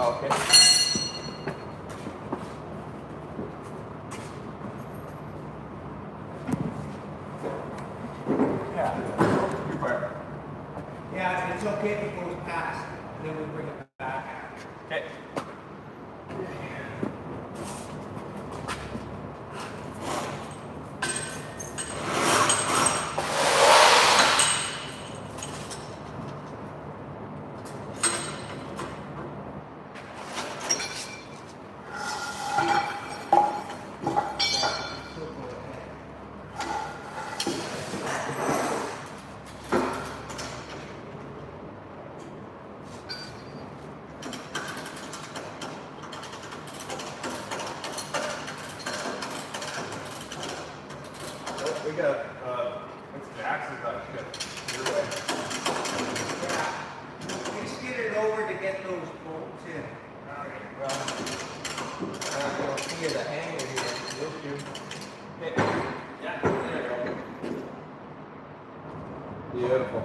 Oh, okay. Yeah, it's okay if it goes past, and then we bring it back. Okay. We got, what's the axle got shit? Your way. Yeah. We skid it over to get those bolts in. Alright, well, I don't see the hanger here. You'll shoot. Okay. Yeah, there you go. Beautiful.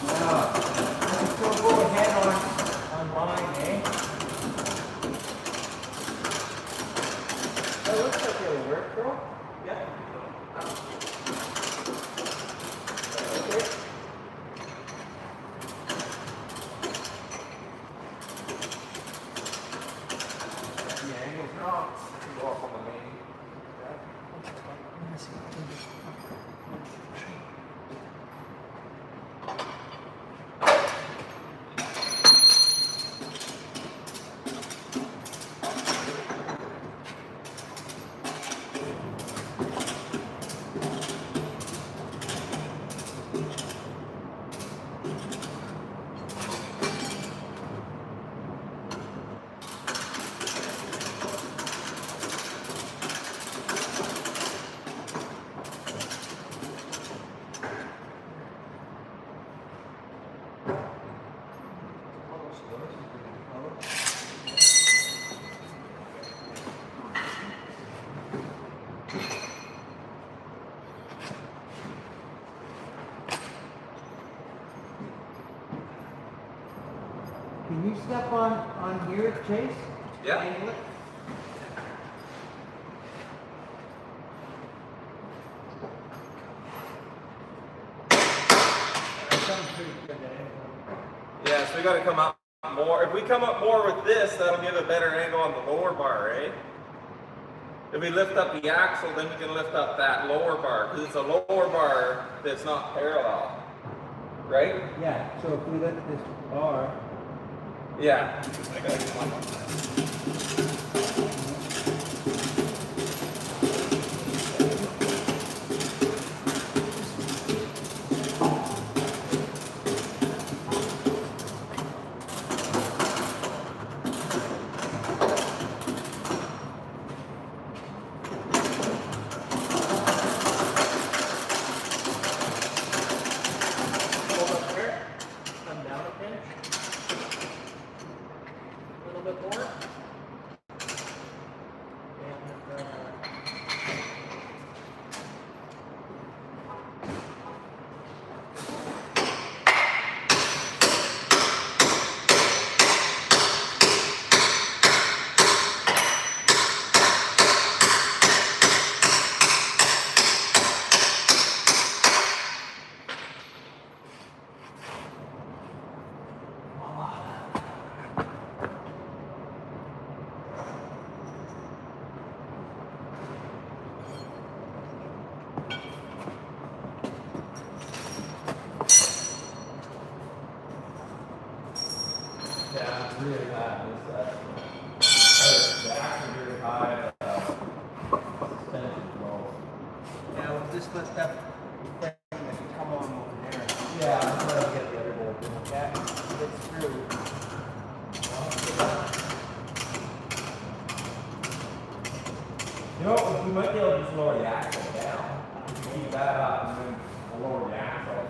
Now, let's go ahead on mine, eh? That looks like it'll work, bro. Yeah. Okay. The angle's not. Go off on the main. Can you step on here, Chase? Yeah. Angle it? That sounds pretty good, eh? Yeah, so we gotta come up more. If we come up more with this, that'll give a better angle on the lower bar, eh? If we lift up the axle, then we can lift up that lower bar, because it's a lower bar that's not parallel. Right? Yeah, so if we lift this bar, Yeah. I gotta get one. hold up here, come down a pinch. A little bit more. And, Yeah, it's really high. The axle's really high. Suspension is low. yeah, we'll just let that thing come on over there. Yeah, I'm trying to get the other bolt. Yeah, it's through. You know, we might be able to just lower the axle down. Keep that up and then we'll lower the axle.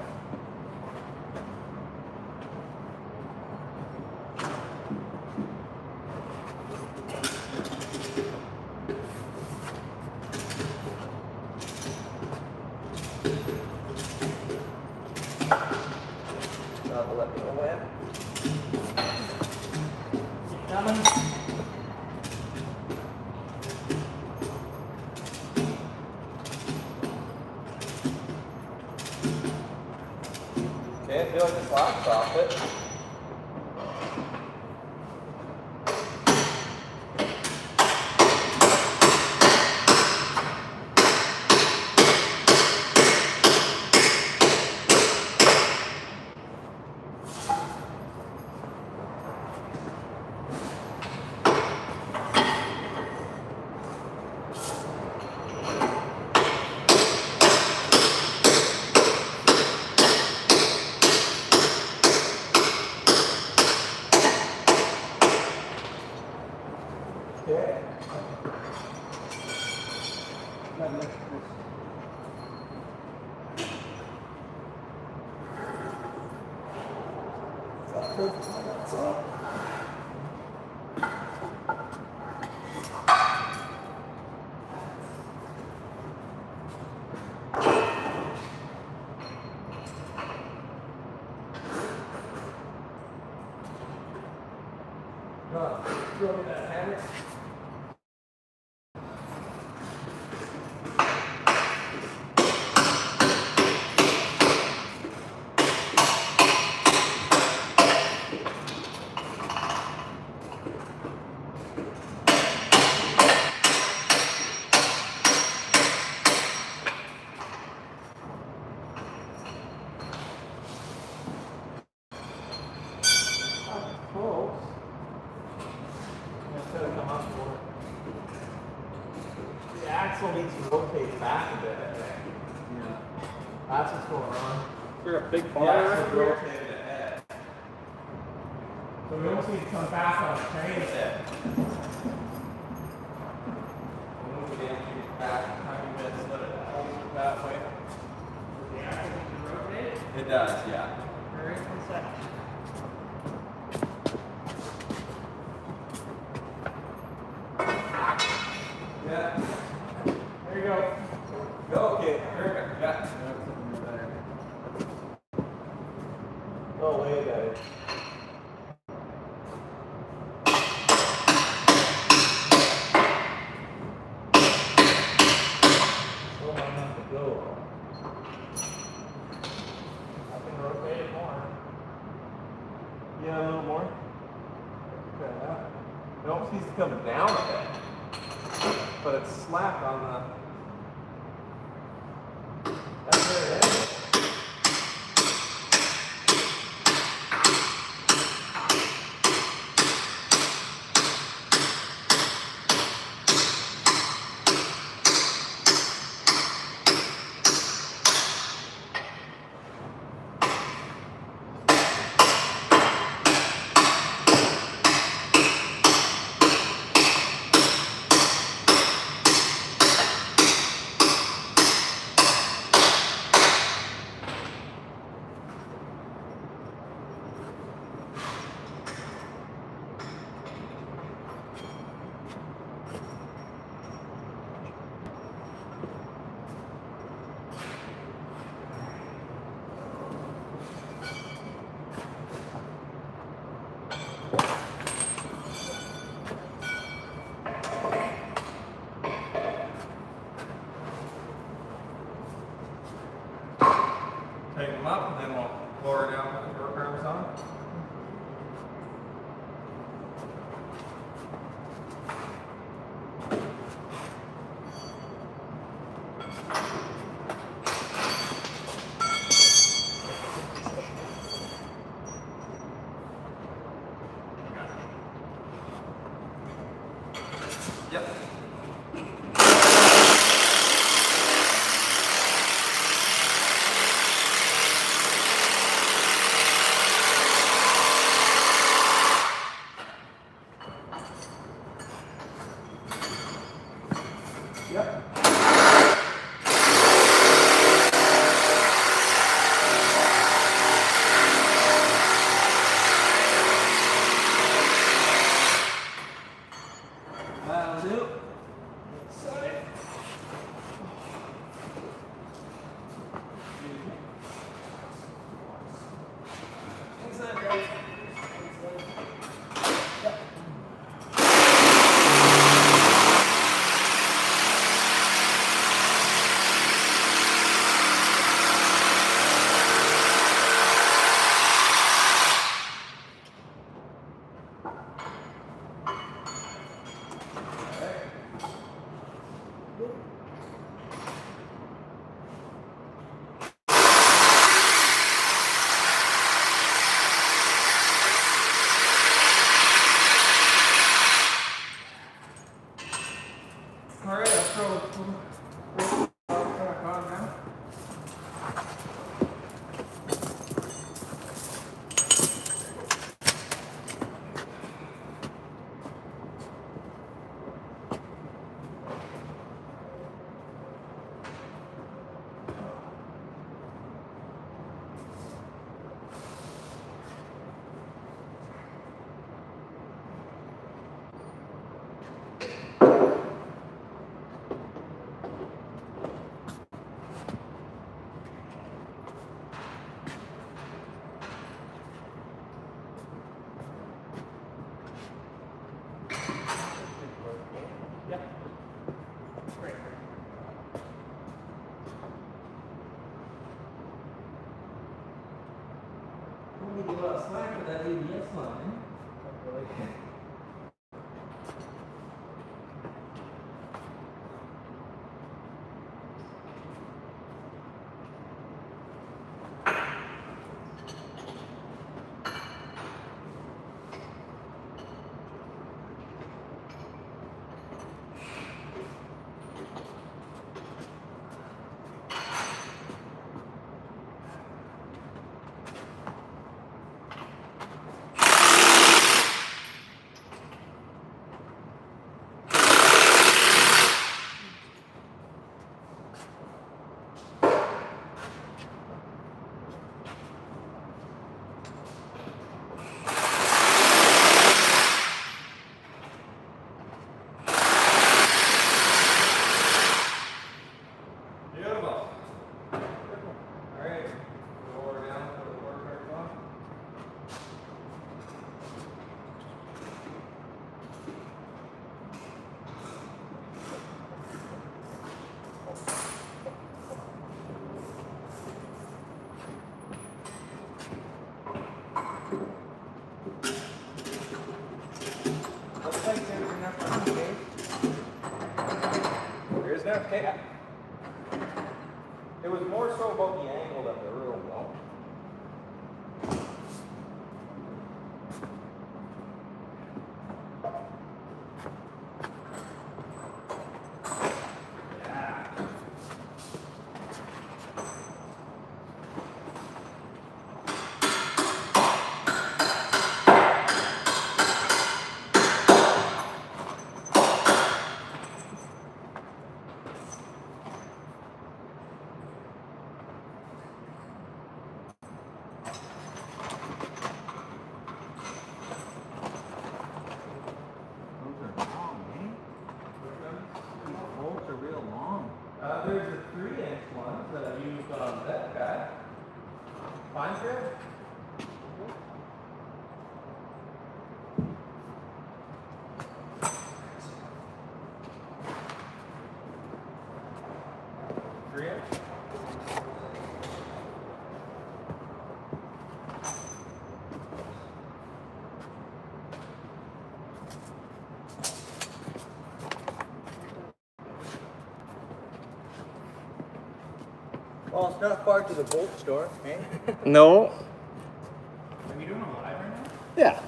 okay. I feel like the slap's off it. Okay. Throw me that hammer. Close. That's gotta come up for it. The axle needs to rotate back a bit, I think. Yeah. That's what's going on. Is there a big The bar axle right here? rotated ahead. So we almost need to come back on the train set. Move it in, keep it back, tiny bits, let it hold it that way. Does the axle need to rotate? It does, yeah. Hurry, 1 second. Yeah. There you go. Go, okay, perfect, yeah. Oh, way better. Slow enough to go. I can rotate it more. Yeah, a little more. Okay, that. It almost needs to come down a bit. But it's slack on the. That's very heavy. Take them up and then we'll lower down with the work arms on. Yep. Yep. little slack with that ABS line. Beautiful. All right, lower down for the work card clock. Looks like there's enough room, Dave. There's enough. Okay. It was more so about the angle of the room, though. Those are long, eh? These bolts are real long. There's the 3-inch ones that I used on that guy. Fine thread? Well, it's not far to the bolt store, eh? No. Are you doing a live right now? Yeah.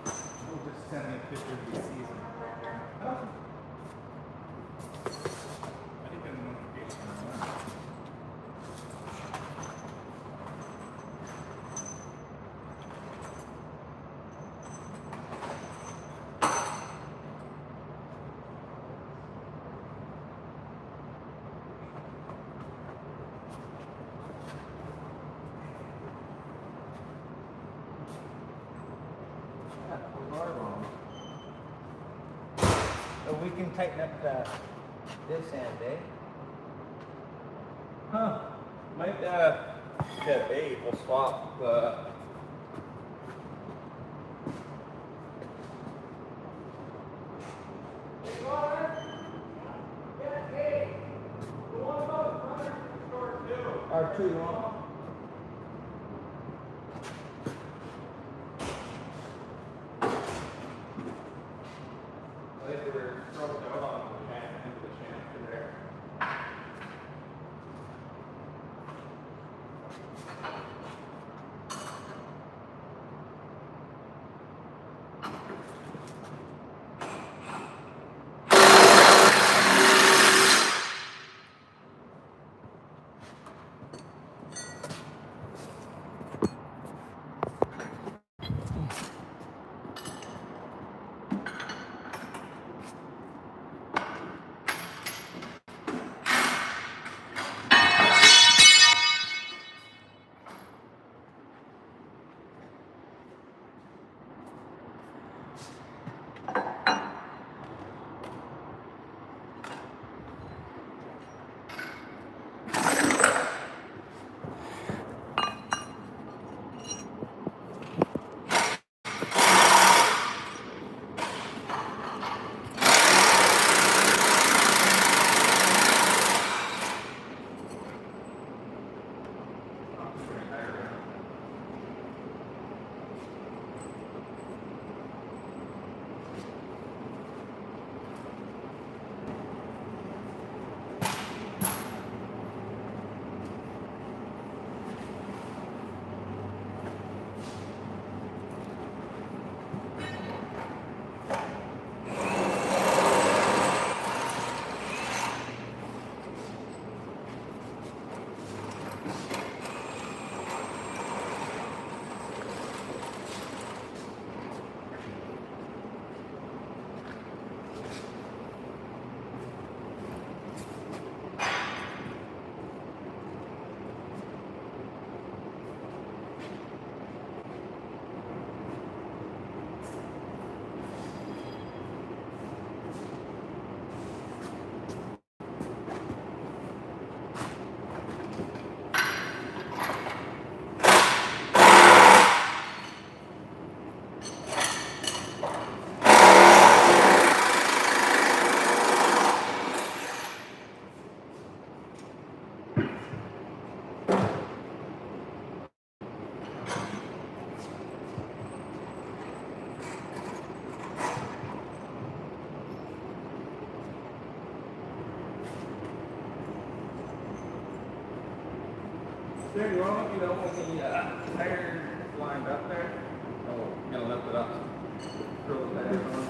We'll just send me a picture of the season right there. I didn't get a notification on that. Yeah, those are long. So we can tighten up this end, eh? Huh. Might, get 8. We'll swap the. Are too long. I think they were throwing out on the into the chamfer there. There, you want to let me know when the tire lined up there? Oh, gonna lift it up. Throw the tires on.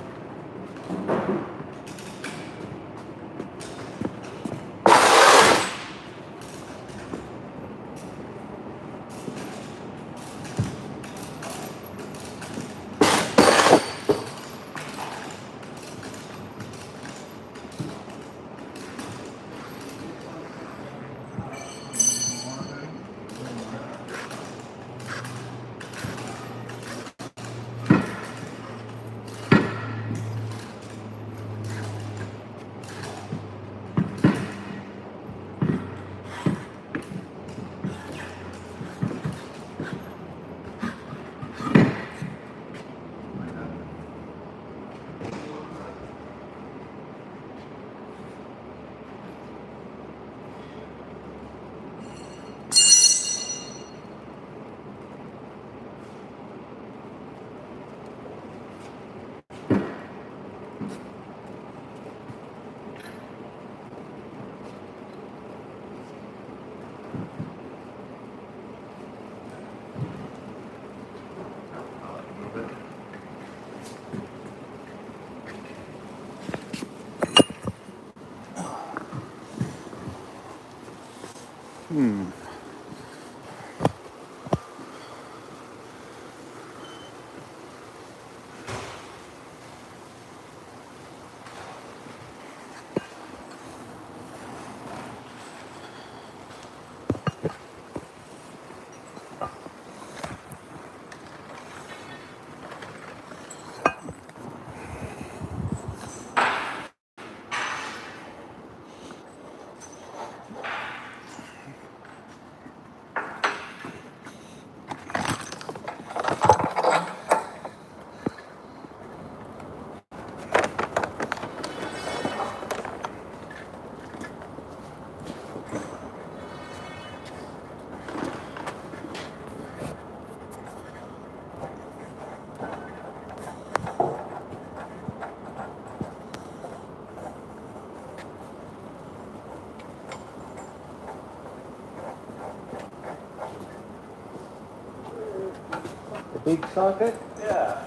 The big socket? Yeah.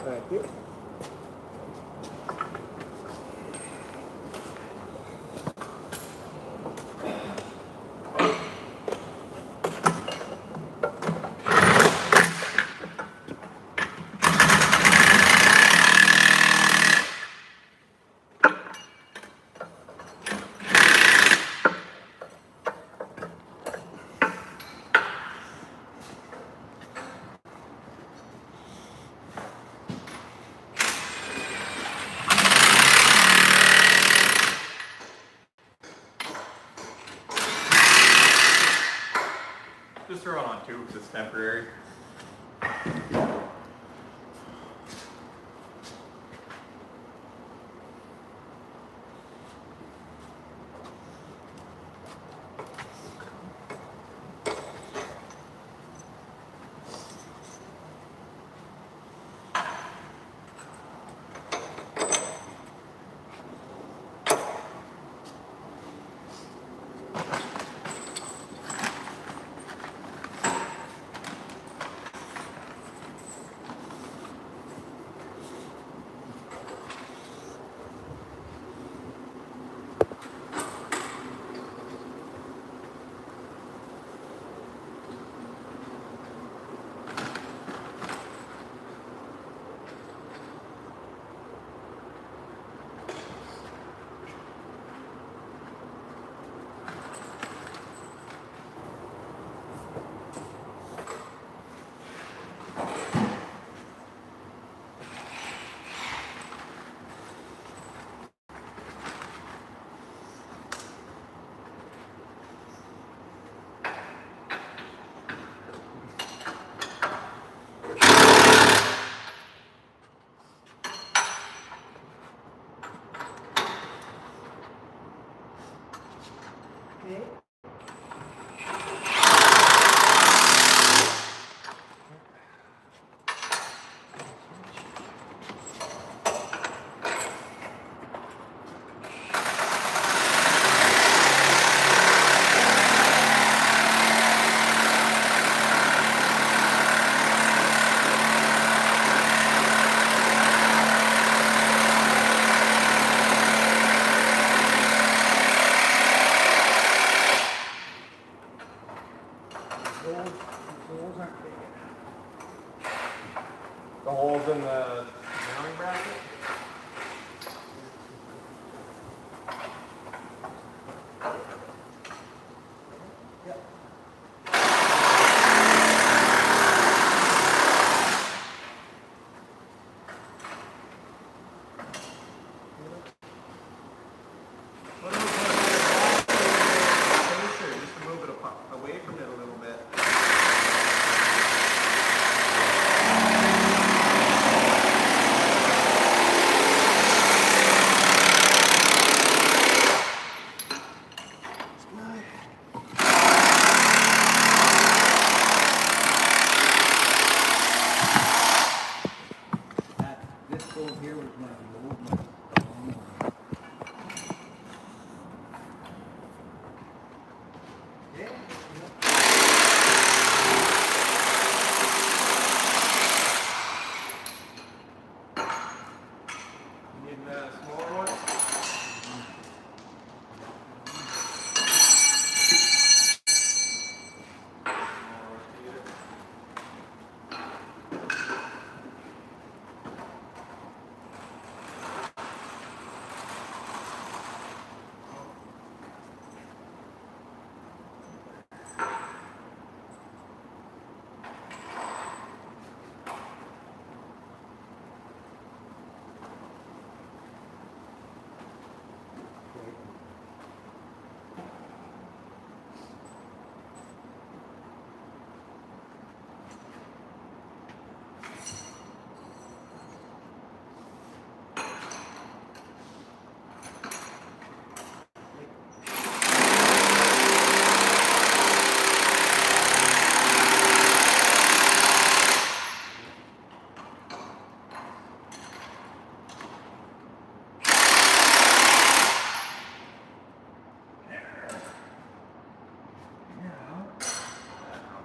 Right here. Just throw it on tubes, it's temporary. holes in the mounting bracket? What about the spacer, just to move it away from it a little bit? This bolt here was my old one. You need a smaller one?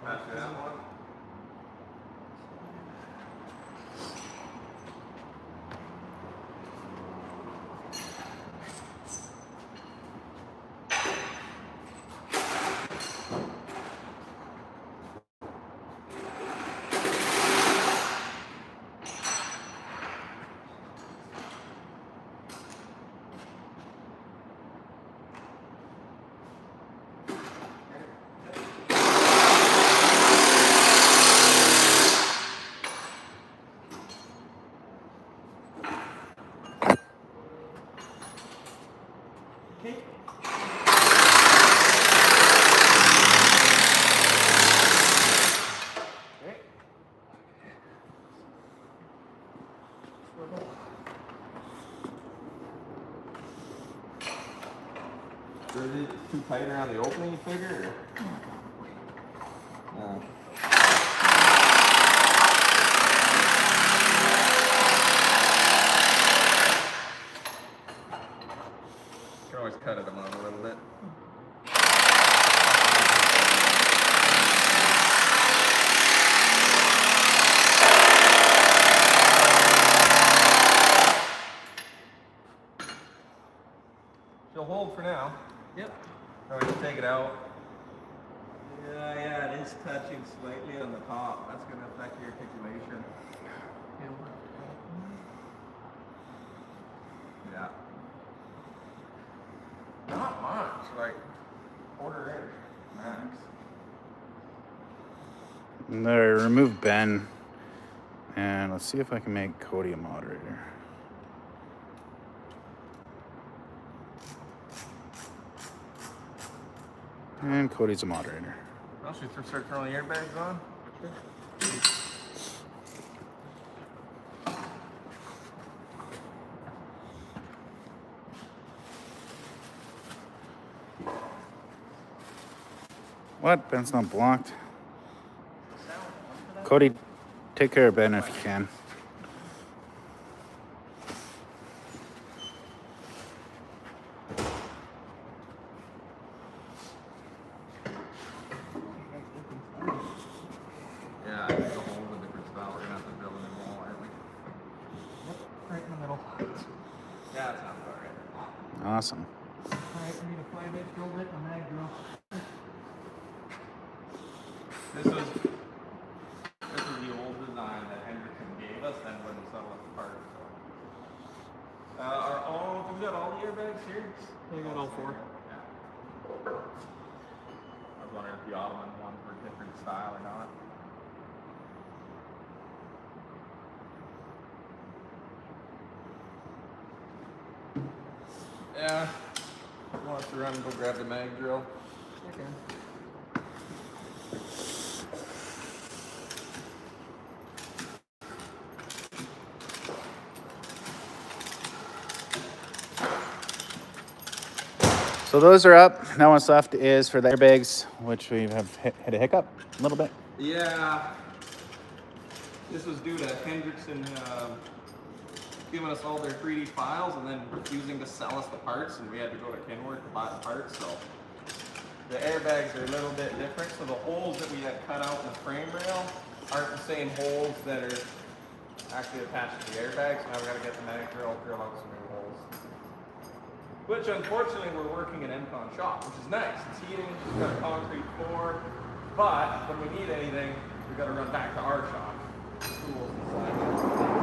Pass you that one. Okay. Okay. So is it too tight around the opening, you figure? Or? No. You can always cut it on a little bit. She'll hold for now. Yep. Or we just take it out. Yeah, it is touching slightly on the top. That's going to affect your articulation. Yeah. Not much, like quarter inch max. There, remove Ben. And let's see if I can make Cody a moderator. And Cody's a moderator. Well, should we start throwing the airbags on? What? Ben's not blocked. Cody, take care of Ben if you can. Yeah, I think the hole's a different spot. We're gonna have to build a new wall, aren't we? Yep, right in the middle. Yeah, that sounds about right. Awesome. Alright, we need a 5-inch drill bit and a mag drill. This was the old design that Hendrickson gave us, then was Are all, we got all the airbags here? I got all 4. I was wondering if the Ottoman ones were a different style or not. Yeah. Want to run and go grab the mag drill? Okay. So those are up. Now what's left is for the airbags, which we have hit a hiccup a little bit. Yeah. This was due to Hendrickson giving us all their 3D files and then refusing to sell us the parts, and we had to go to Kenworth to buy the parts. So the airbags are a little bit different. So the holes that we had cut out in the frame rail aren't the same holes that are actually attached to the airbags. Now we got to get the mag drill out some new holes. Which unfortunately we're working in MCON shop, which is nice. It's heating, it's got a concrete floor, but when we need anything, we got to run back to our shop. Tools inside.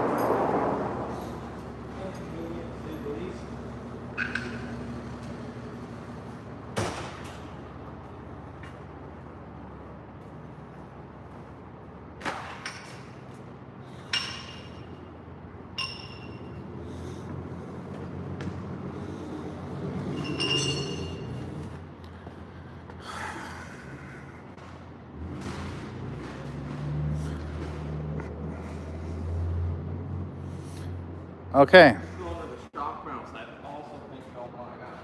Okay. Go over the shock mounts. I also think don't line up.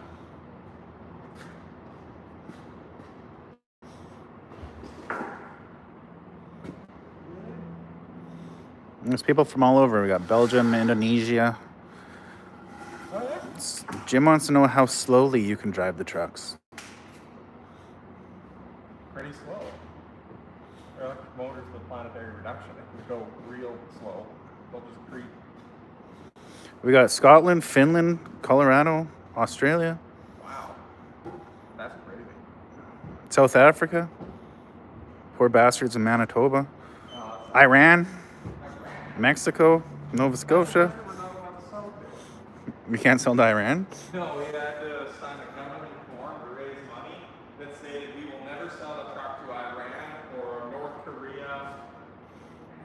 There's people from all over. We got Belgium, Indonesia. Oh yeah. Jim wants to know how slowly you can drive the trucks. Pretty slow. Electric motors with planetary reduction. It can go real slow. They'll just creep. We got Scotland, Finland, Colorado, Australia, Wow. That's crazy. South Africa, poor bastards in Manitoba, Oh, Iran, Mexico, Nova Scotia. we're not allowed to sell it. We can't sell to Iran. No, we had to sign a government form to raise money that stated we will never sell a truck to Iran or North Korea.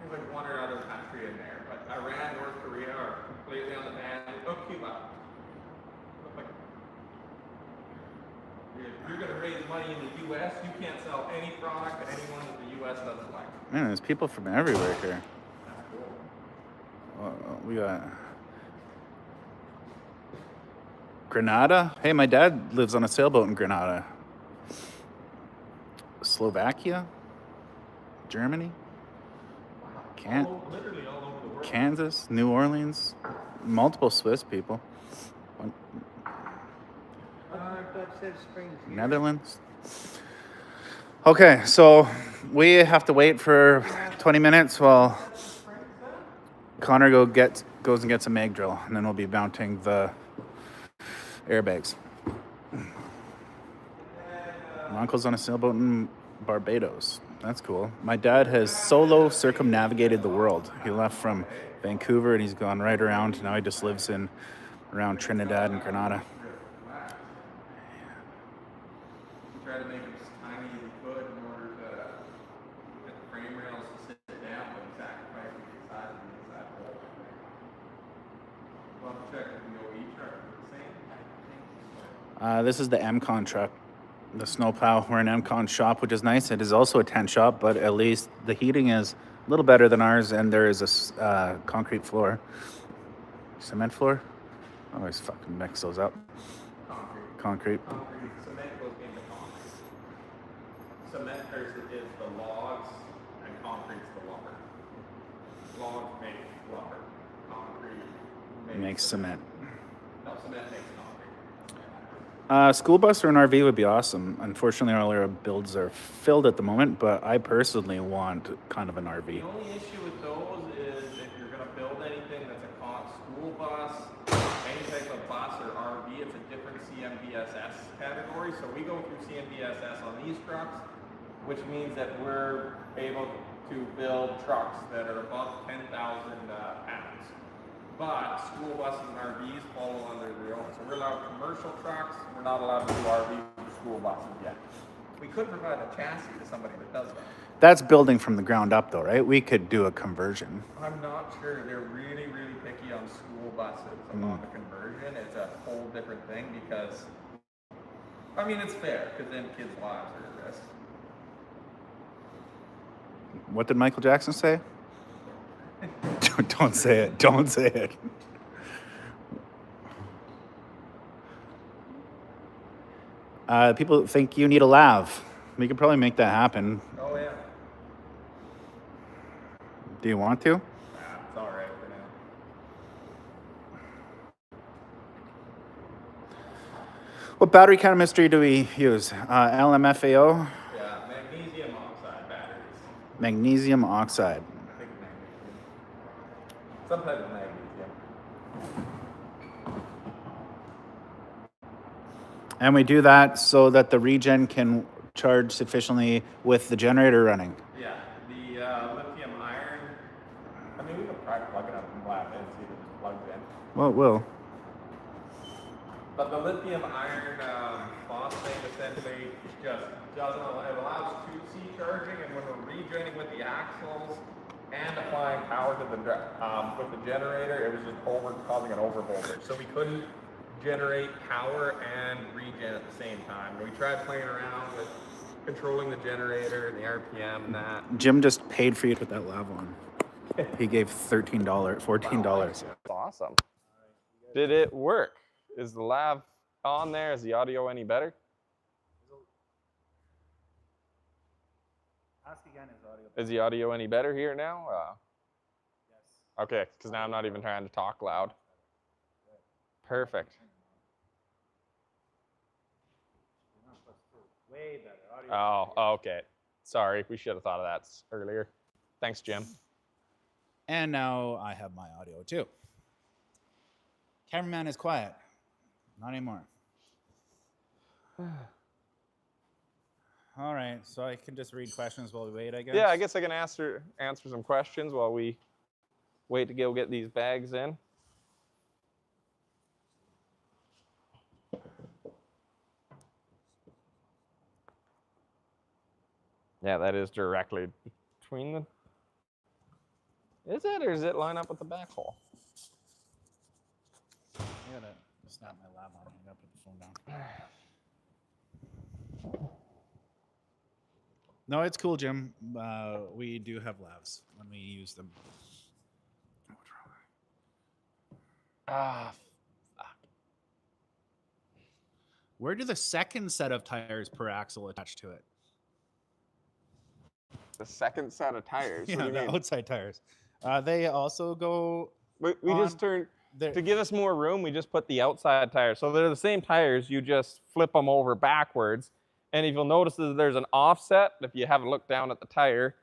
There's like one or other country in there, but Iran, North Korea are completely on the ban. Oh, Cuba. Like, if you're going to raise money in the U.S., you can't sell any product to anyone that the U.S. doesn't like. Man, there's people from everywhere here. That's cool. We got Grenada. Hey, my dad lives on a sailboat in Grenada. Slovakia, Germany, Literally all over the world. Kansas, New Orleans, multiple Swiss people, Netherlands. Okay, so we have to wait for 20 minutes while Connor goes and gets a mag drill, and then we'll be mounting the airbags. My uncle's on a sailboat in Barbados. That's cool. My dad has solo circumnavigated the world. He left from Vancouver and he's gone right around. Now he just lives around Trinidad and Grenada. We try to make them as tiny as we could in order to get the frame rails to sit down, but we sacrifice the size of the inside hole. We'll have to check if we go each truck is the same. This is the MCON truck, the snowplow. We're an MCON shop, which is nice. It is also a tent shop, but at least the heating is a little better than ours, and there is a concrete floor. Cement floor? I always fucking mix those up. Concrete. Cement goes into concrete. Cement is the logs, and concrete's the lumber. Logs make lumber. Concrete Makes cement. No, cement makes concrete. School bus or an RV would be awesome. Unfortunately, all our builds are filled at the moment, but I personally want kind of an RV. The only issue with those is if you're going to build anything that's a school bus, any type of bus or RV, it's a different CMVSS category. So we go through CMVSS on these trucks, which means that we're able to build trucks that are above 10,000 pounds. But school buses and RVs fall under their own. So we're allowed commercial trucks. We're not allowed to do RVs or school buses yet. We could provide a chassis to somebody that does that. That's building from the ground up, though, right? We could do a conversion. I'm not sure. They're really, really picky on school buses and on the conversion. It's a whole different thing because, I mean, it's fair because then kids' lives are at risk. What did Michael Jackson say? Don't say it. Don't say it. People think you need a lav. We could probably make that happen. Oh, yeah. Do you want to? Nah, it's all right for now. What battery chemistry do we use? LMFAO? Yeah, magnesium oxide batteries. Magnesium oxide. I think magnesium. Some type of magnesium. And we do that so that the regen can charge sufficiently with the generator running. Yeah, the lithium iron. I mean, we can probably plug it up and lab in, see if it just plugs in. Well, it will. But the lithium iron phosphate essentially just doesn't allow, it allows 2C charging, and when we're regenerating with the axles and applying power to the with the generator, it was just causing an overvoltage. So we couldn't generate power and regen at the same time. We tried playing around with controlling the generator and the RPM and that. Jim just paid for you to put that lav on. He gave $13, $14. That's awesome. Did it work? Is the lav on there? Is the audio any better? Ask again, is audio? Is the audio any better here now? Yes. Okay, because now I'm not even trying to talk loud. Perfect. Way better. Audio. Oh, okay. Sorry, we should have thought of that earlier. Thanks, Jim. And now I have my audio too. Cameraman is quiet. Not anymore. All right, so I can just read questions while we wait, I guess? Yeah, I guess I can answer some questions while we wait to go get these bags in. Yeah, that is directly between them. Is it, or does it line up with the back hole? I gotta snap my lab on. I gotta put the phone down. No, it's cool, Jim. We do have labs when we use them. What's wrong? Ah, fuck. Where do the second set of tires per axle attach to it? The second set of tires. Yeah, What do you the mean? outside tires. They also go. We just turned, There. to give us more room, we just put the outside tires. So they're the same tires, you just flip them over backwards. And if you'll notice that there's an offset, if you haven't looked down at the tire,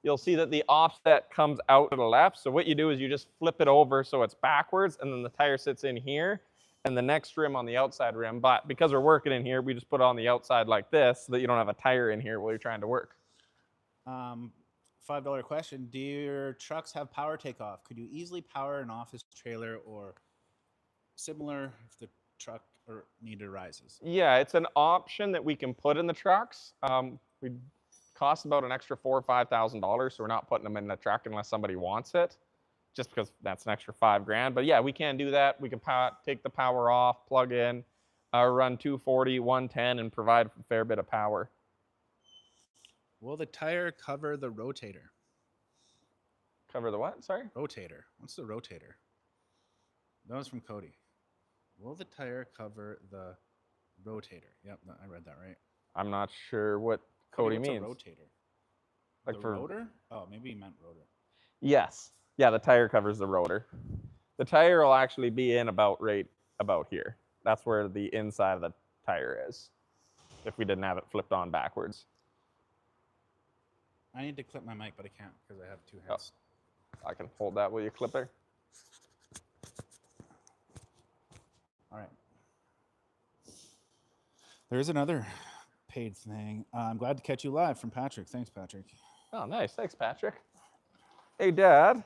you'll see that the offset comes out to the left. So what you do is you just flip it over so it's backwards, and then the tire sits in here, and the next rim on the outside rim. But because we're working in here, we just put it on the outside like this so that you don't have a tire in here while you're trying to work. $5 question. Do your trucks have power takeoff? Could you easily power an office trailer or similar if the truck or needed rises? Yeah, it's an option that we can put in the trucks. We cost about an extra $4,000 or $5,000, so we're not putting them in the truck unless somebody wants it, just because that's an extra $5,000. But yeah, we can do that. We can take the power off, plug in, run 240, 110, and provide a fair bit of power. Will the tire cover the rotator? Cover the what? Sorry? Rotator. What's the rotator? That was from Cody. Will the tire cover the rotator? Yep, I read that right. I'm not sure what Cody what's means. a rotator? Like the for rotor? Oh, maybe he meant rotor. Yes. Yeah, the tire covers the rotor. The tire will actually be in about right about here. That's where the inside of the tire is, if we didn't have it flipped on backwards. I need to clip my mic, but I can't because I have two hands. I can hold that while you clip it. All right. There's another paid thing. I'm glad to catch you live from Patrick. Thanks, Patrick. Oh, nice. Thanks, Patrick. Hey, Dad.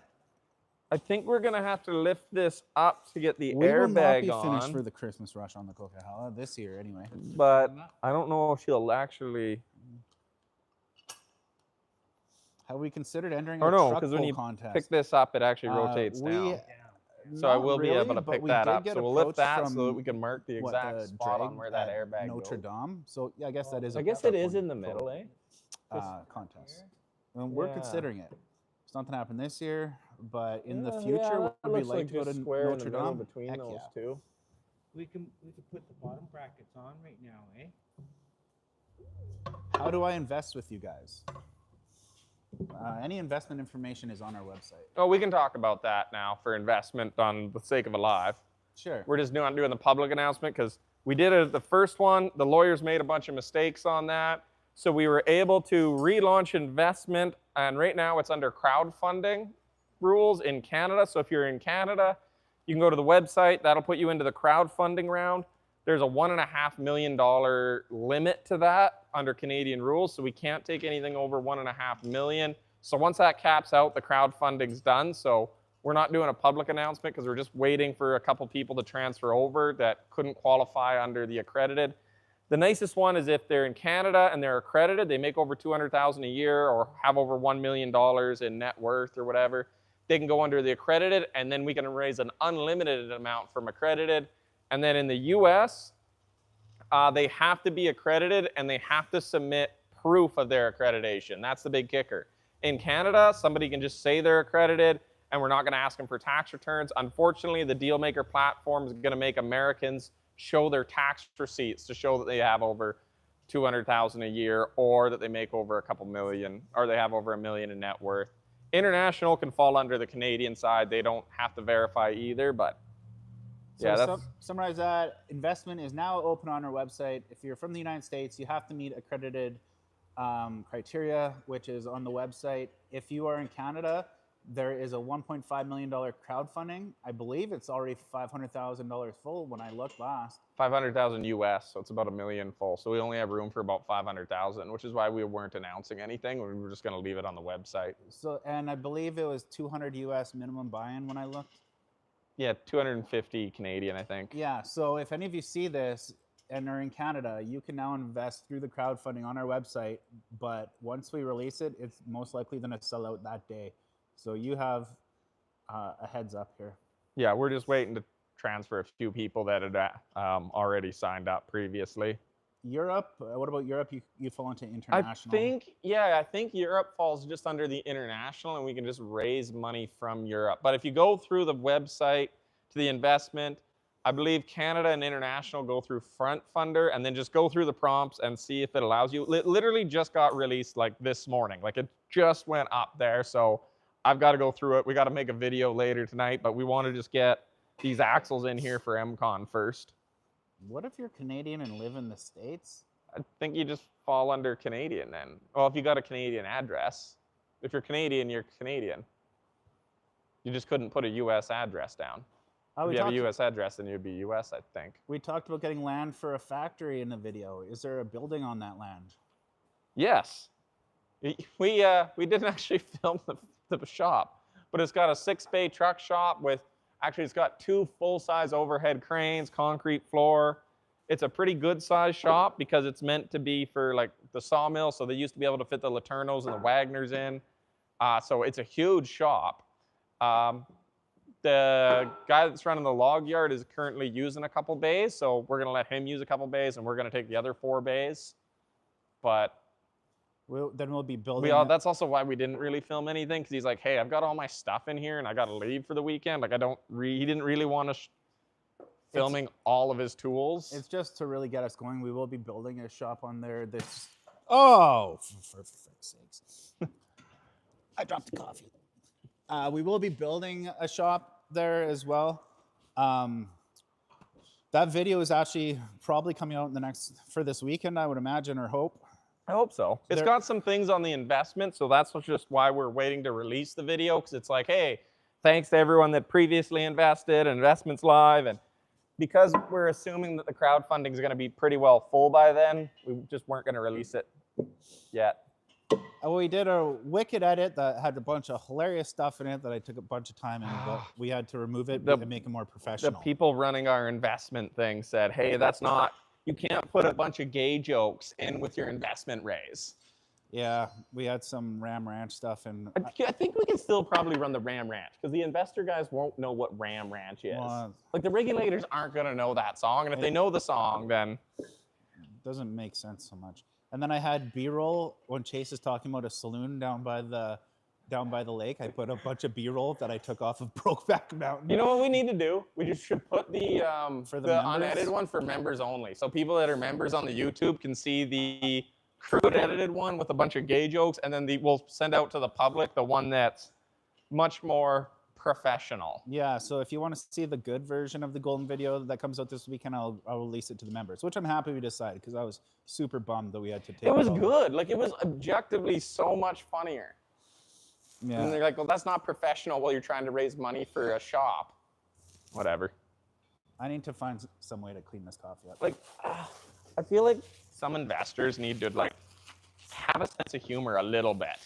I think we're gonna have to lift this up to get the We will not airbag be finished on. for the Christmas rush on the Coquihalla this year, anyway. But I don't know if she'll actually. Have we considered entering Or a no, truck because when pull you contest? pick this up, it actually rotates we, down. So I not will be really, able to but pick we that did up. get So we'll lift approached that so that from, we can mark the what, exact the spot on drag where that at airbag Notre goes. Dame. So yeah, I guess that is. I a guess truck it is pull- in the middle, pull, eh? contest. And we're Yeah. considering it. It's not gonna happen this year, but in the Yeah, future, that would we looks like to go just to square in Notre the middle Dame? between Heck those yeah. two. We can put the bottom brackets on right now, eh? How do I invest with you guys? Any investment information is on our website. Oh, we can talk about that now for investment on the sake of Alive. Sure. We're just not doing the public announcement because we did it the first one. The lawyers made a bunch of mistakes on that. So we were able to relaunch investment, and right now it's under crowdfunding rules in Canada. So if you're in Canada, you can go to the website. That'll put you into the crowdfunding round. There's a $1.5 million limit to that under Canadian rules, so we can't take anything over $1.5 million. So once that caps out, the crowdfunding's done. So we're not doing a public announcement because we're just waiting for a couple people to transfer over that couldn't qualify under the accredited. The nicest one is if they're in Canada and they're accredited, they make over $200,000 a year or have over $1 million in net worth or whatever. They can go under the accredited, and then we can raise an unlimited amount from accredited. And then in the US, they have to be accredited and they have to submit proof of their accreditation. That's the big kicker. In Canada, somebody can just say they're accredited and we're not going to ask them for tax returns. Unfortunately, the Dealmaker platform is going to make Americans show their tax receipts to show that they have over $200,000 a year or that they make over a couple million or they have over $1 million in net worth. International can fall under the Canadian side. They don't have to verify either, but So yeah, to that's summarize that, investment is now open on our website. If you're from the United States, you have to meet accredited criteria, which is on the website. If you are in Canada, there is a $1.5 million crowdfunding. I believe it's already $500,000 full when I looked last. 500,000 US, so it's about $1 million full. So we only have room for about 500,000, which is why we weren't announcing anything. We were just going to leave it on the website. So, and I believe it was 200 US minimum buy-in when I looked. Yeah, 250 Canadian, I think. Yeah, so if any of you see this and are in Canada, you can now invest through the crowdfunding on our website. But once we release it, it's most likely going to sell out that day. So you have a heads up here. Yeah, we're just waiting to transfer a few people that had already signed up previously. Europe, what about Europe? You fall into international. I think Europe falls just under the international and we can just raise money from Europe. But if you go through the website to the investment, I believe Canada and international go through Front Funder and then just go through the prompts and see if it allows you. It literally just got released like this morning. Like it just went up there. So I've got to go through it. We got to make a video later tonight, but we want to just get these axles in here for MCon first. What if you're Canadian and live in the States? I think you just fall under Canadian then. Well, if you got a Canadian address. If you're Canadian, you're Canadian. You just couldn't put a US address down. If you have a US address, then you'd be US, I think. We talked about getting land for a factory in the video. Is there a building on that land? Yes. We didn't actually film the shop, but it's got a 6-bay truck shop with, actually it's got 2 full-size overhead cranes, concrete floor. It's a pretty good size shop because it's meant to be for like the sawmill. So they used to be able to fit the Laternos and the Wagners in. So it's a huge shop. The guy that's running the log yard is currently using a couple bays. So we're going to let him use a couple bays and we're going to take the other 4 bays. But Then we'll be building. that's also why we didn't really film anything, because he's like, hey, I've got all my stuff in here and I got to leave for the weekend. Like he didn't really want to filming all of his tools. It's just to really get us going. We will be building a shop on there this. Oh, for frick's sakes. I dropped the coffee. We will be building a shop there as well. That video is actually probably coming out in for this weekend, I would imagine or hope. I hope so. It's got some things on the investment, so that's just why we're waiting to release the video, because it's like, hey, thanks to everyone that previously invested, investments live, and because we're assuming that the crowdfunding is going to be pretty well full by then, we just weren't going to release it yet. We did a wicked edit that had a bunch of hilarious stuff in it that I took a bunch of time in, but we had to remove it and make it more The professional. people running our investment thing said, hey, that's not, you can't put a bunch of gay jokes in with your investment raise. Yeah, we had some Ram Ranch stuff, and I think we can still probably run the Ram Ranch because the investor guys won't know what Ram Ranch is. Well, Like the regulators aren't going to know that song. And if they know the song, then doesn't make sense so much. And then I had B-roll when Chase is talking about a saloon down by the lake. I put a bunch of B-roll that I took off of Brokeback Mountain. you know what we need to do? We just should put the For the the members? unedited one for members only. So people that are members on the YouTube can see the crude edited one with a bunch of gay jokes, and then we'll send out to the public the one that's much more professional. Yeah, so if you want to see the good version of the Golden video that comes out this weekend, I'll release it to the members, which I'm happy we decided because I was super bummed that we had to take It was off. good. Like it was objectively so much funnier. And Yeah, they're like, well, that's not professional while you're trying to raise money for a shop. Whatever. I need to find some way to clean this coffee up. Like, I feel like some investors need to like have a sense of humor a little bit.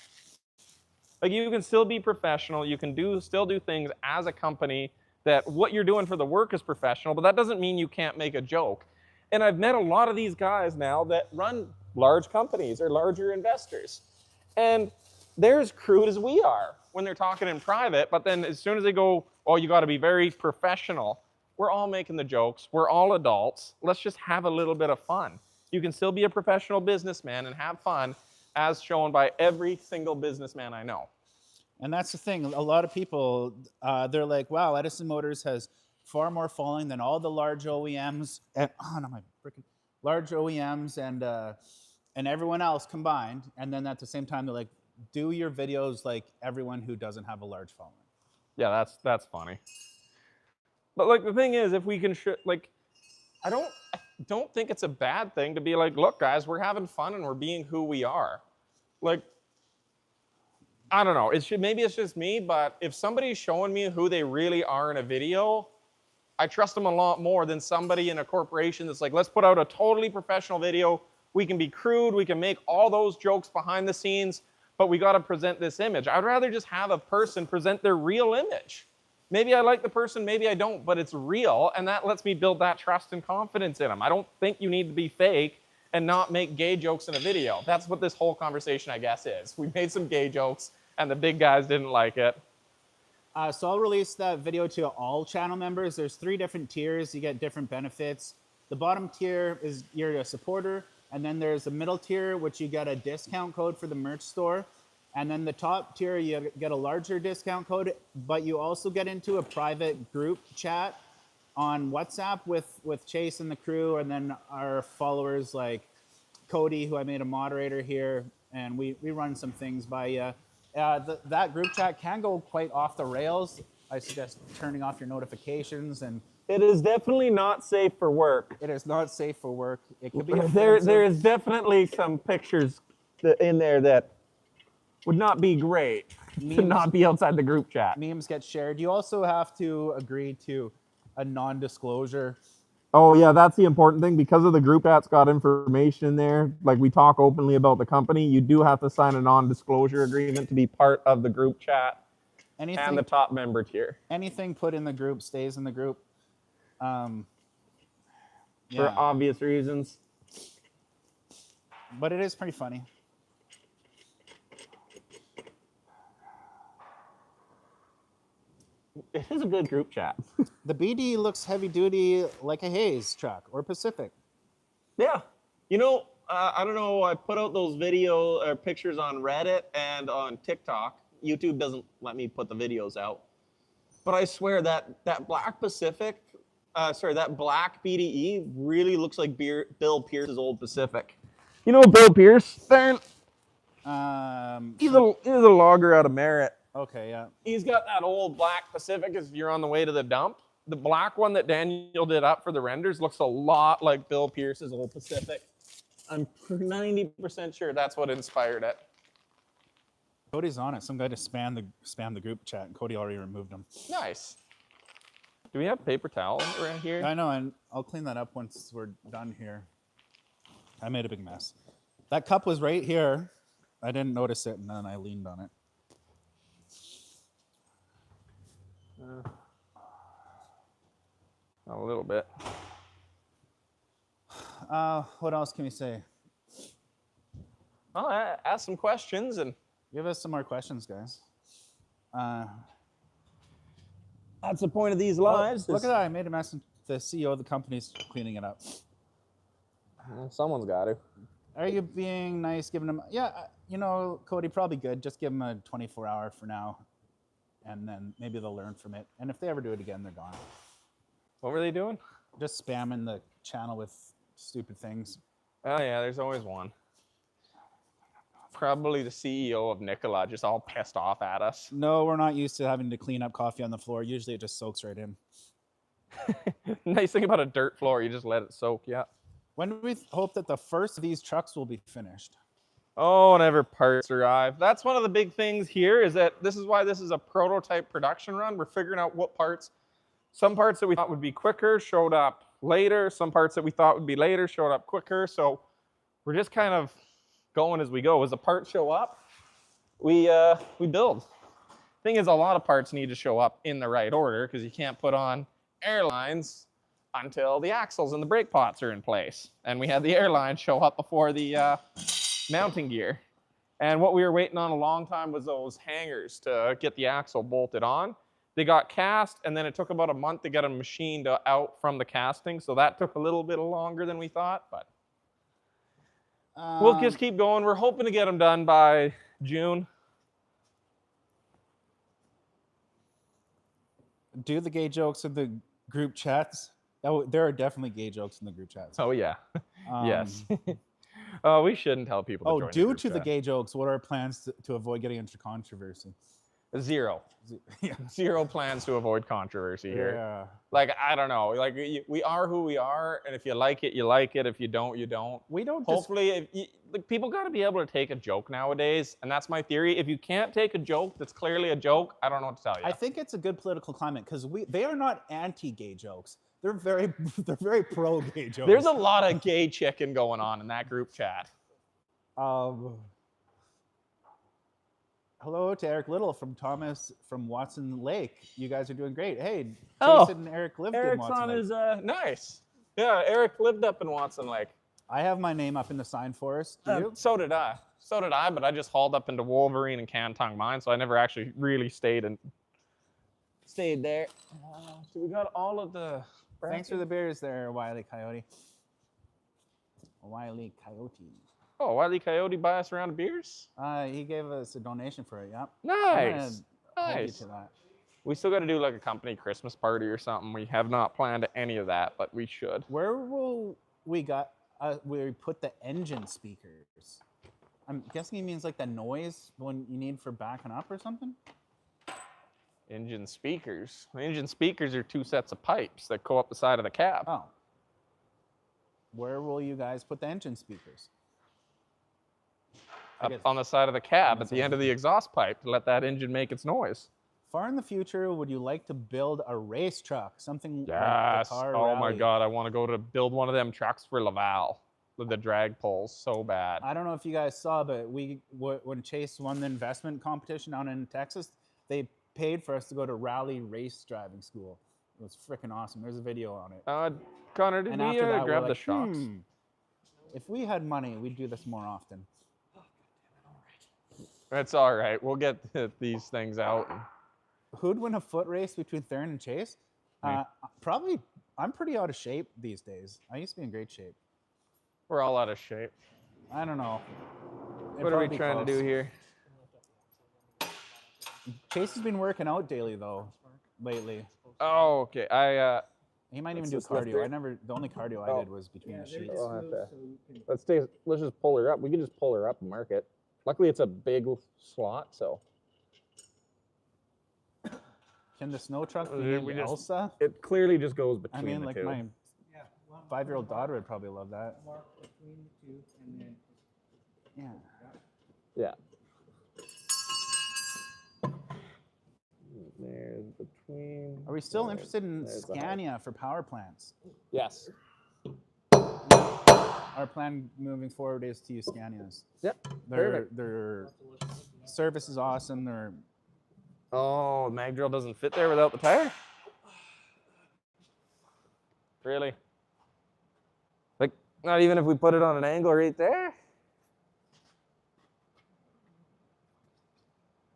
Like you can still be professional. You can still do things as a company that what you're doing for the work is professional, but that doesn't mean you can't make a joke. And I've met a lot of these guys now that run large companies or larger investors. And they're as crude as we are when they're talking in private, but then as soon as they go, oh, you got to be very professional, we're all making the jokes. We're all adults. Let's just have a little bit of fun. You can still be a professional businessman and have fun, as shown by every single businessman I know. And that's the thing. A lot of people, they're like, wow, Edison Motors has far more following than all the large OEMs, large OEMs and everyone else combined. And then at the same time, they're like, do your videos like everyone who doesn't have a large following. Yeah, that's funny. But like the thing is, if we can, I don't think it's a bad thing to be like, look, guys, we're having fun and we're being who we are. Like, I don't know. Maybe it's just me, but if somebody's showing me who they really are in a video, I trust them a lot more than somebody in a corporation that's like, let's put out a totally professional video. We can be crude. We can make all those jokes behind the scenes, but we got to present this image. I'd rather just have a person present their real image. Maybe I like the person, maybe I don't, but it's real, and that lets me build that trust and confidence in them. I don't think you need to be fake and not make gay jokes in a video. That's what this whole conversation, I guess, is. We made some gay jokes, and the big guys didn't like it. So I'll release that video to all channel members. There's 3 different tiers. You get different benefits. The bottom tier is you're a supporter, and then there's a middle tier, which you get a discount code for the merch store. And then the top tier, you get a larger discount code, but you also get into a private group chat on WhatsApp with Chase and the crew, and then our followers like Cody, who I made a moderator here, and we run some things by you. That group chat can go quite off the rails. I suggest turning off your notifications, and It is definitely not safe for work. it is not safe for work. It could be There offensive. is definitely some pictures in there that would not be great to Memes. not be outside the group chat. Memes get shared. You also have to agree to a non-disclosure. Oh yeah, that's the important thing. Because of the group chat's got information in there, like we talk openly about the company, you do have to sign a non-disclosure agreement to be part of the group chat and the Anything, top member tier. anything put in the group stays in the group. For Yeah, obvious reasons. but it is pretty funny. It is a good group chat. The BD looks heavy duty like a Hayes truck or Pacific. Yeah. You know, I don't know, I put out those pictures on Reddit and on TikTok. YouTube doesn't let me put the videos out. But I swear that black Pacific, that black BDE really looks like Bill Pierce's old Pacific. You know Bill Pierce? He's a logger out of Merritt. Okay, yeah. He's got that old black Pacific as you're on the way to the dump. The black one that Daniel did up for the renders looks a lot like Bill Pierce's old Pacific. I'm 90% sure that's what inspired it. Cody's on it. Some guy just spam the group chat, and Cody already removed him. Nice. Do we have paper towels around here? I know, and I'll clean that up once we're done here. I made a big mess. That cup was right here, I didn't notice it, and then I leaned on it. A little bit. What else can we say? Well, ask some questions and Give us some more questions, guys. that's the point of these lives. Look at that! I made a mess. The CEO of the company's cleaning it up. Well, someone's got to. Are you being nice, giving them? Yeah, you know, Cody, probably good. Just give them a 24-hour for now, and then maybe they'll learn from it. And if they ever do it again, they're gone. What were they doing? Just spamming the channel with stupid things. Oh yeah, there's always one. Probably the CEO of Nikola, just all pissed off at us. No, we're not used to having to clean up coffee on the floor. Usually, it just soaks right in. Nice thing about a dirt floor, you just let it soak. Yeah. When do we hope that the first of these trucks will be finished? Oh, whenever parts arrive. That's one of the big things here is that this is why this is a prototype production run. We're figuring out what parts, some parts that we thought would be quicker showed up later. Some parts that we thought would be later showed up quicker. So we're just kind of going as we go. As the parts show up, we build. Thing is, a lot of parts need to show up in the right order because you can't put on airlines until the axles and the brake pots are in place. And we had the airline show up before the mounting gear. And what we were waiting on a long time was those hangers to get the axle bolted on. They got cast, and then it took about a month to get them machined out from the casting. So that took a little bit longer than we thought, but we'll just keep going. We're hoping to get them done by June. Do the gay jokes in the group chats? Oh, there are definitely gay jokes in the group chats. Oh, yeah. Yes. We shouldn't tell people to join due to the group chat. gay jokes, what are our plans to avoid getting into controversy? Zero. Yeah. Zero plans to avoid controversy here. Yeah. Like, I don't know. Like, we are who we are, and if you like it, you like it. If you don't, you don't. We don't. Hopefully, like, people got to be able to take a joke nowadays, and that's my theory. If you can't take a joke that's clearly a joke, I don't know what to tell you. I think it's a good political climate because they are not anti-gay jokes. They're very pro-gay jokes. There's a lot of gay chicken going on in that group chat. Hello to Eric Little from Watson Lake. You guys are doing great. Hey, Oh, Jason and Eric lived in Eric's Watson on Lake. his, nice. Yeah, Eric lived up in Watson Lake. I have my name up in the sign forest. Do you? So did I. But I just hauled up into Wolverine and Cantong Mine, so I never actually really stayed there. So we got all of the... Thanks for the beers there, Wile E. Coyote. Wile E. Coyote. Oh, Wile E. Coyote buy us a round of beers? He gave us a donation for it, yep. Nice. Hold you Nice. to that. We still got to do like a company Christmas party or something. We have not planned any of that, but we should. Where will we put the engine speakers? I'm guessing he means like the noise when you need for backing up or something? Engine speakers. The engine speakers are two sets of pipes that go up the side of the cab. Oh. Where will you guys put the engine speakers? Up on the side of the cab at the end of the exhaust pipe to let that engine make its noise. Far in the future, would you like to build a race truck? Something like the Yes. car Oh my rally? God. I want to go to build one of them trucks for Laval with the drag poles so bad. I don't know if you guys saw, but when Chase won the investment competition down in Texas, they paid for us to go to rally race driving school. It was freaking awesome. There's a video on it. Connor, did And we after that, grab we're the like, shocks? if we had money, we'd do this more often. It's all right. We'll get these things out. Who'd win a foot race between Theron and Chase? Probably. I'm pretty out of shape these days. I used to be in great shape. We're all out of shape. I don't know. It'd What are we probably be trying to close. do here? Chase has been working out daily though, lately. Oh, okay. He might even Let's do just lift cardio. The only cardio I Oh. did was between the sheets. Let's just pull her up. We can just pull her up and mark it. Luckily, it's a big slot, so Can the snow truck be We named just- Elsa? it clearly just goes between I mean, the like two. my 5-year-old daughter would probably love that. Mark between the two, and then Yeah. Yeah. There's between. Are we still interested in There's the height. Scania for power plants? Yes. our plan moving forward is to use Scanias. Yep. Their service is awesome. They're Oh, mag drill doesn't fit there without the tire? Really? Like, not even if we put it on an angle right there?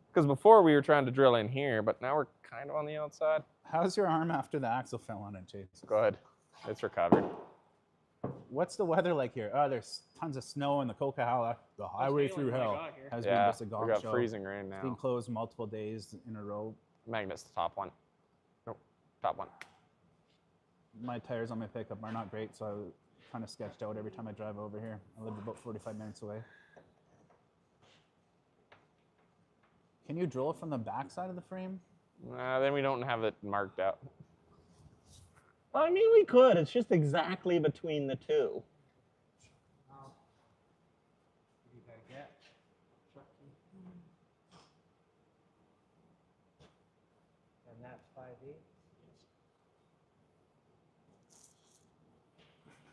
Because before we were trying to drill in here, but now we're kind of on the outside. How's your arm after the axle fell on it, Chase? Go ahead. It's recovered. What's the weather like here? Oh, there's tons of snow in the Coquihalla. The highway through hell has been Yeah, just a we gong got show. freezing rain It's been now. closed multiple days in a row. Magnet's the top one. Nope, top one. My tires on my pickup are not great, so I kind of sketched out every time I drive over here. I live about 45 minutes away. Can you drill it from the back side of the frame? Then we don't have it marked out. I mean, we could. It's just exactly between the two. You gotta get. And that's 5E.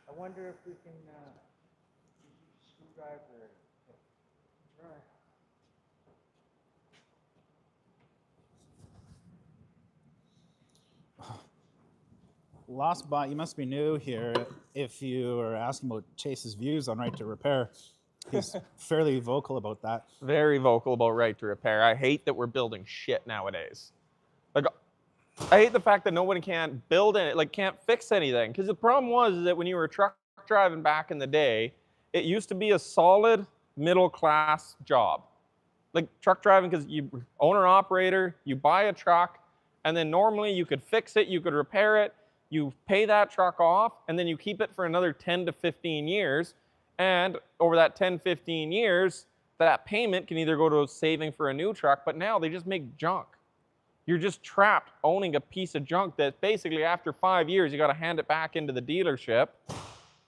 I wonder if we can screwdriver. Lost Bot, you must be new here. If you are asking about Chase's views on right to repair, he's fairly vocal about that. Very vocal about right to repair. I hate that we're building shit nowadays. Like, I hate the fact that nobody can build it, like can't fix anything. Because the problem was that when you were truck driving back in the day, it used to be a solid middle class job. Like truck driving, because you owner operator, you buy a truck, and then normally you could fix it, you could repair it, you pay that truck off, and then you keep it for another 10 to 15 years. And over that 10, 15 years, that payment can either go to saving for a new truck, but now they just make junk. You're just trapped owning a piece of junk that basically after 5 years, you got to hand it back into the dealership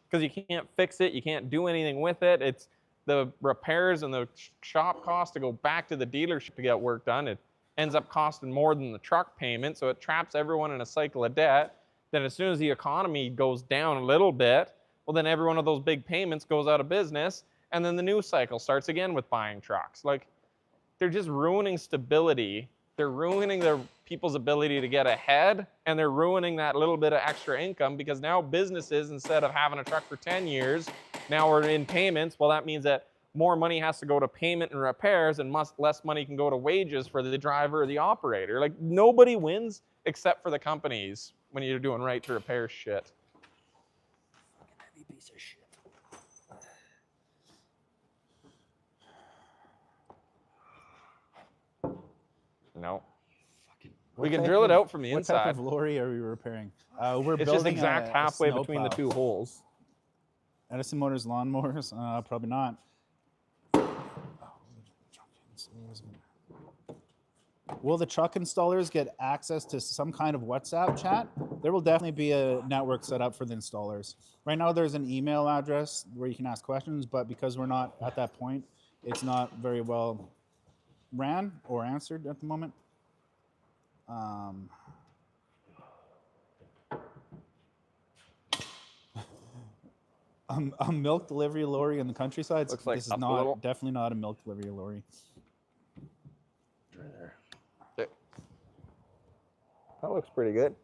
because you can't fix it, you can't do anything with it. It's the repairs and the shop cost to go back to the dealership to get work done. It ends up costing more than the truck payment, so it traps everyone in a cycle of debt. Then as soon as the economy goes down a little bit, well, then every one of those big payments goes out of business, and then the new cycle starts again with buying trucks. Like, they're just ruining stability. They're ruining their people's ability to get ahead, and they're ruining that little bit of extra income because now businesses, instead of having a truck for 10 years, now we're in payments. Well, that means that more money has to go to payment and repairs, and less money can go to wages for the driver or the operator. Like, nobody wins except for the companies when you're doing right to repair shit. Fucking heavy piece of shit. No. We can drill it out from the What type inside. of lorry are we repairing? We're It's building just exact a halfway snow between the plow. two holes. Edison Motors lawnmowers? Probably not. Will the truck installers get access to some kind of WhatsApp chat? There will definitely be a network set up for the installers. Right now, there's an email address where you can ask questions, but because we're not at that point, it's not very well ran or answered at the moment. A milk delivery lorry in the countryside. Looks like this is up a little. definitely not a milk delivery lorry. That looks pretty good.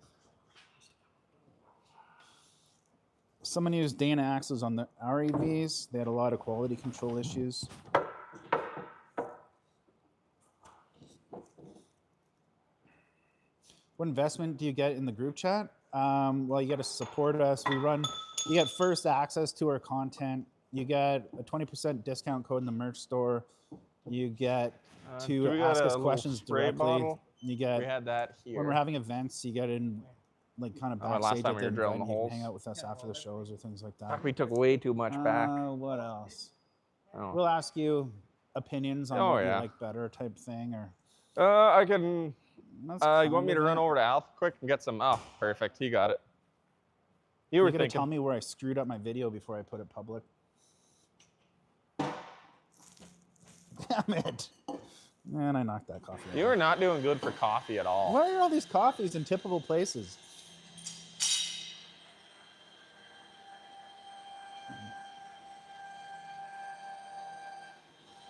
Someone used Dana axles on the REVs. They had a lot of quality control issues. What investment do you get in the group chat? Well, you got to support us. You get first access to our content. You get a 20% discount code in the merch store. You get do to we got ask a us little questions spray directly. bottle? You We get had that here. when we're having events, you get in like kind of Oh, last backstage time at we the were drilling event. the You can holes. hang out with us after the shows or things like that. Fuck, we took way too much back. What else? Oh. We'll ask you opinions on Oh, what yeah. you like better type thing, or I can. that's You want me kind to of run it. over to Alf quick and get some? Oh, perfect. He got it. You You're were gonna thinking. tell me where I screwed up my video before I put it public. Damn it! Man, I knocked that coffee. You over. are not doing good for coffee at all. Why are all these coffees in typical places?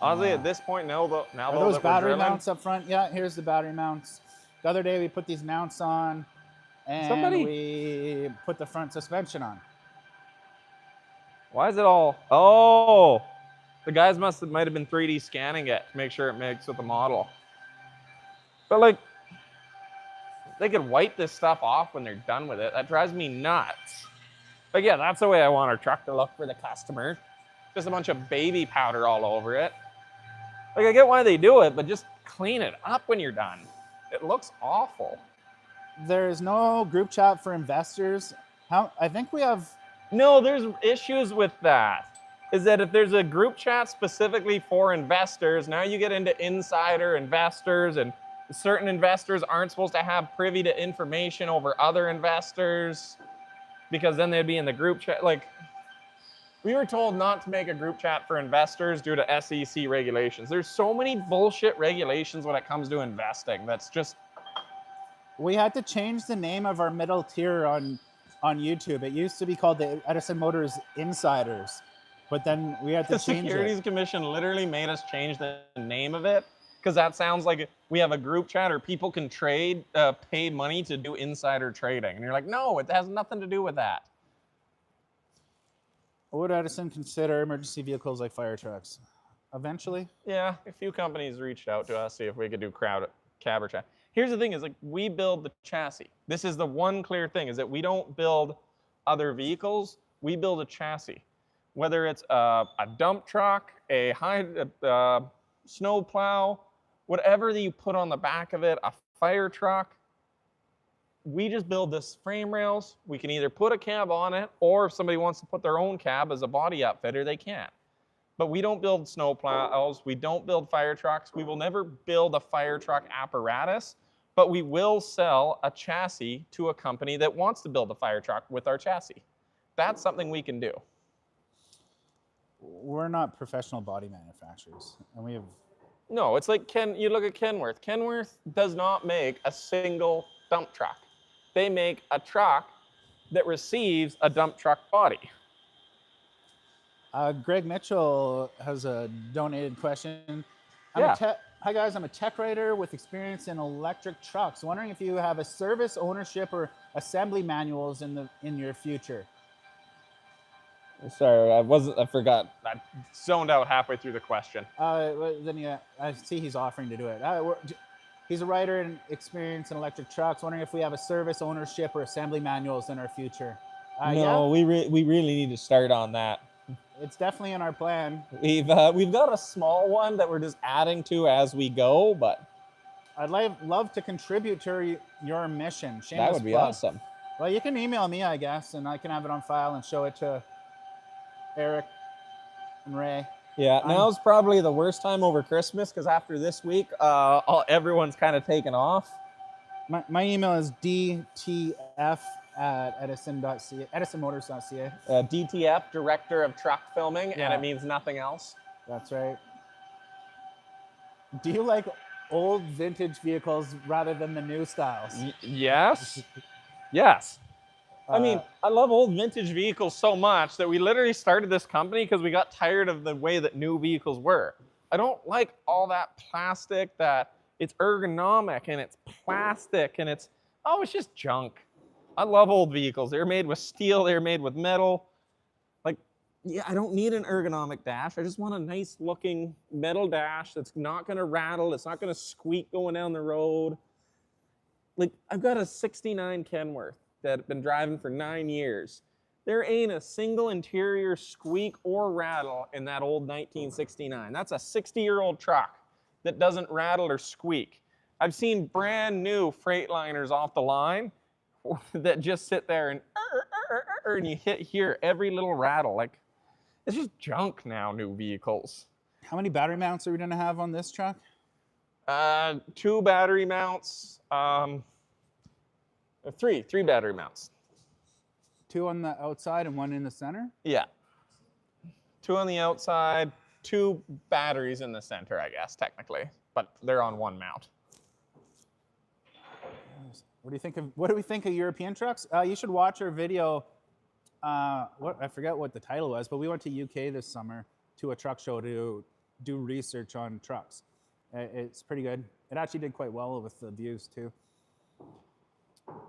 Honestly, at this point, now Are though those that we're battery drilling, mounts up front? Yeah, here's the battery mounts. The other day we put these mounts on, and Somebody- we put the front suspension on. why is it all? Oh, the guys might have been 3D scanning it to make sure it makes with the model. But like, they could wipe this stuff off when they're done with it. That drives me nuts. But yeah, that's the way I want our truck to look for the customer. Just a bunch of baby powder all over it. Like, I get why they do it, but just clean it up when you're done. It looks awful. There's no group chat for investors. I think we have. No, there's issues with that. Is that if there's a group chat specifically for investors, now you get into insider investors, and certain investors aren't supposed to have privy to information over other investors because then they'd be in the group chat. Like, we were told not to make a group chat for investors due to SEC regulations. There's so many bullshit regulations when it comes to investing. That's just... We had to change the name of our middle tier on YouTube. It used to be called the Edison Motors Insiders, but then we had to The change Securities it. Commission literally made us change the name of it because that sounds like we have a group chat or people can trade, pay money to do insider trading. And you're like, no, it has nothing to do with that. Would Edison consider emergency vehicles like fire trucks? Eventually. Yeah, a few companies reached out to us, see if we could do cab or chat. Here's the thing is, like, we build the chassis. This is the one clear thing, is that we don't build other vehicles, we build a chassis. Whether it's a dump truck, a snow plow, whatever that you put on the back of it, a fire truck, we just build this frame rails. We can either put a cab on it, or if somebody wants to put their own cab as a body outfitter, they can. But we don't build snow plows, we don't build fire trucks, we will never build a fire truck apparatus, but we will sell a chassis to a company that wants to build a fire truck with our chassis. That's something we can do. We're not professional body manufacturers, and we have. No, it's like you look at Kenworth. Kenworth does not make a single dump truck. They make a truck that receives a dump truck body. Greg Mitchell has a donated question. Yeah. Hi guys, I'm a tech writer with experience in electric trucks. Wondering if you have a service, ownership, or assembly manuals in your future. Sorry, I forgot. I zoned out halfway through the question. Then I see he's offering to do it. He's a writer and experience in electric trucks. Wondering if we have a service, ownership, or assembly manuals in our future. No, we really need to start on that. It's definitely in our plan. We've got a small one that we're just adding to as we go, but I'd love to contribute to your mission. Shameless that would be plug. awesome. Well, you can email me, I guess, and I can have it on file and show it to Eric and Ray. Yeah, now's probably the worst time over Christmas because after this week, everyone's kind of taken off. My email is dtf@edisonmotors.ca. DTF, Director of Truck Filming, Yeah. and it means nothing else. That's right. Do you like old vintage vehicles rather than the new styles? Yes. Yes. I mean, I love old vintage vehicles so much that we literally started this company because we got tired of the way that new vehicles were. I don't like all that plastic, that it's ergonomic and it's plastic and it's just junk. I love old vehicles. They're made with steel, they're made with metal. Like, yeah, I don't need an ergonomic dash. I just want a nice looking metal dash that's not gonna rattle, it's not gonna squeak going down the road. Like, I've got a 69 Kenworth that I've been driving for 9 years. There ain't a single interior squeak or rattle in that old 1969. That's a 60-year-old truck that doesn't rattle or squeak. I've seen brand new Freightliners off the line that just sit there and you hear every little rattle. Like, it's just junk now, new vehicles. How many battery mounts are we gonna have on this truck? 2 battery mounts. Three battery mounts. 2 on the outside and 1 in the center? Yeah. 2 on the outside, 2 batteries in the center, I guess, technically. But they're on 1 mount. What do we think of European trucks? You should watch our video. I forget what the title was, but we went to UK this summer to a truck show to do research on trucks. It's pretty good. It actually did quite well with the views too.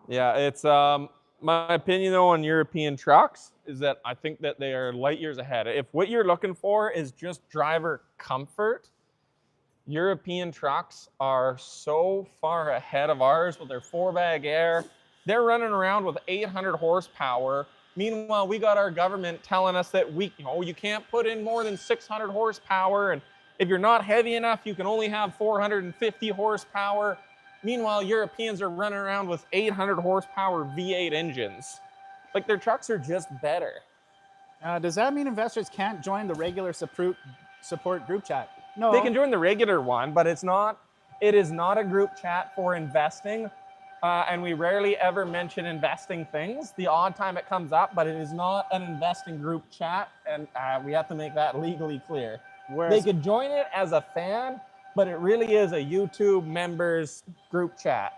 Yeah, it's my opinion though on European trucks is that I think that they are light years ahead. If what you're looking for is just driver comfort, European trucks are so far ahead of ours with their 4-bag air. They're running around with 800 horsepower. Meanwhile, we got our government telling us that you can't put in more than 600 horsepower, and if you're not heavy enough, you can only have 450 horsepower. Meanwhile, Europeans are running around with 800 horsepower V8 engines. Like, their trucks are just better. Does that mean investors can't join the regular support group chat? No. They can join the regular one, but it is not a group chat for investing. And we rarely ever mention investing things. The odd time it comes up, but it is not an investing group chat, and we have to make that legally clear. They could join it as a fan, but it really is a YouTube members group chat.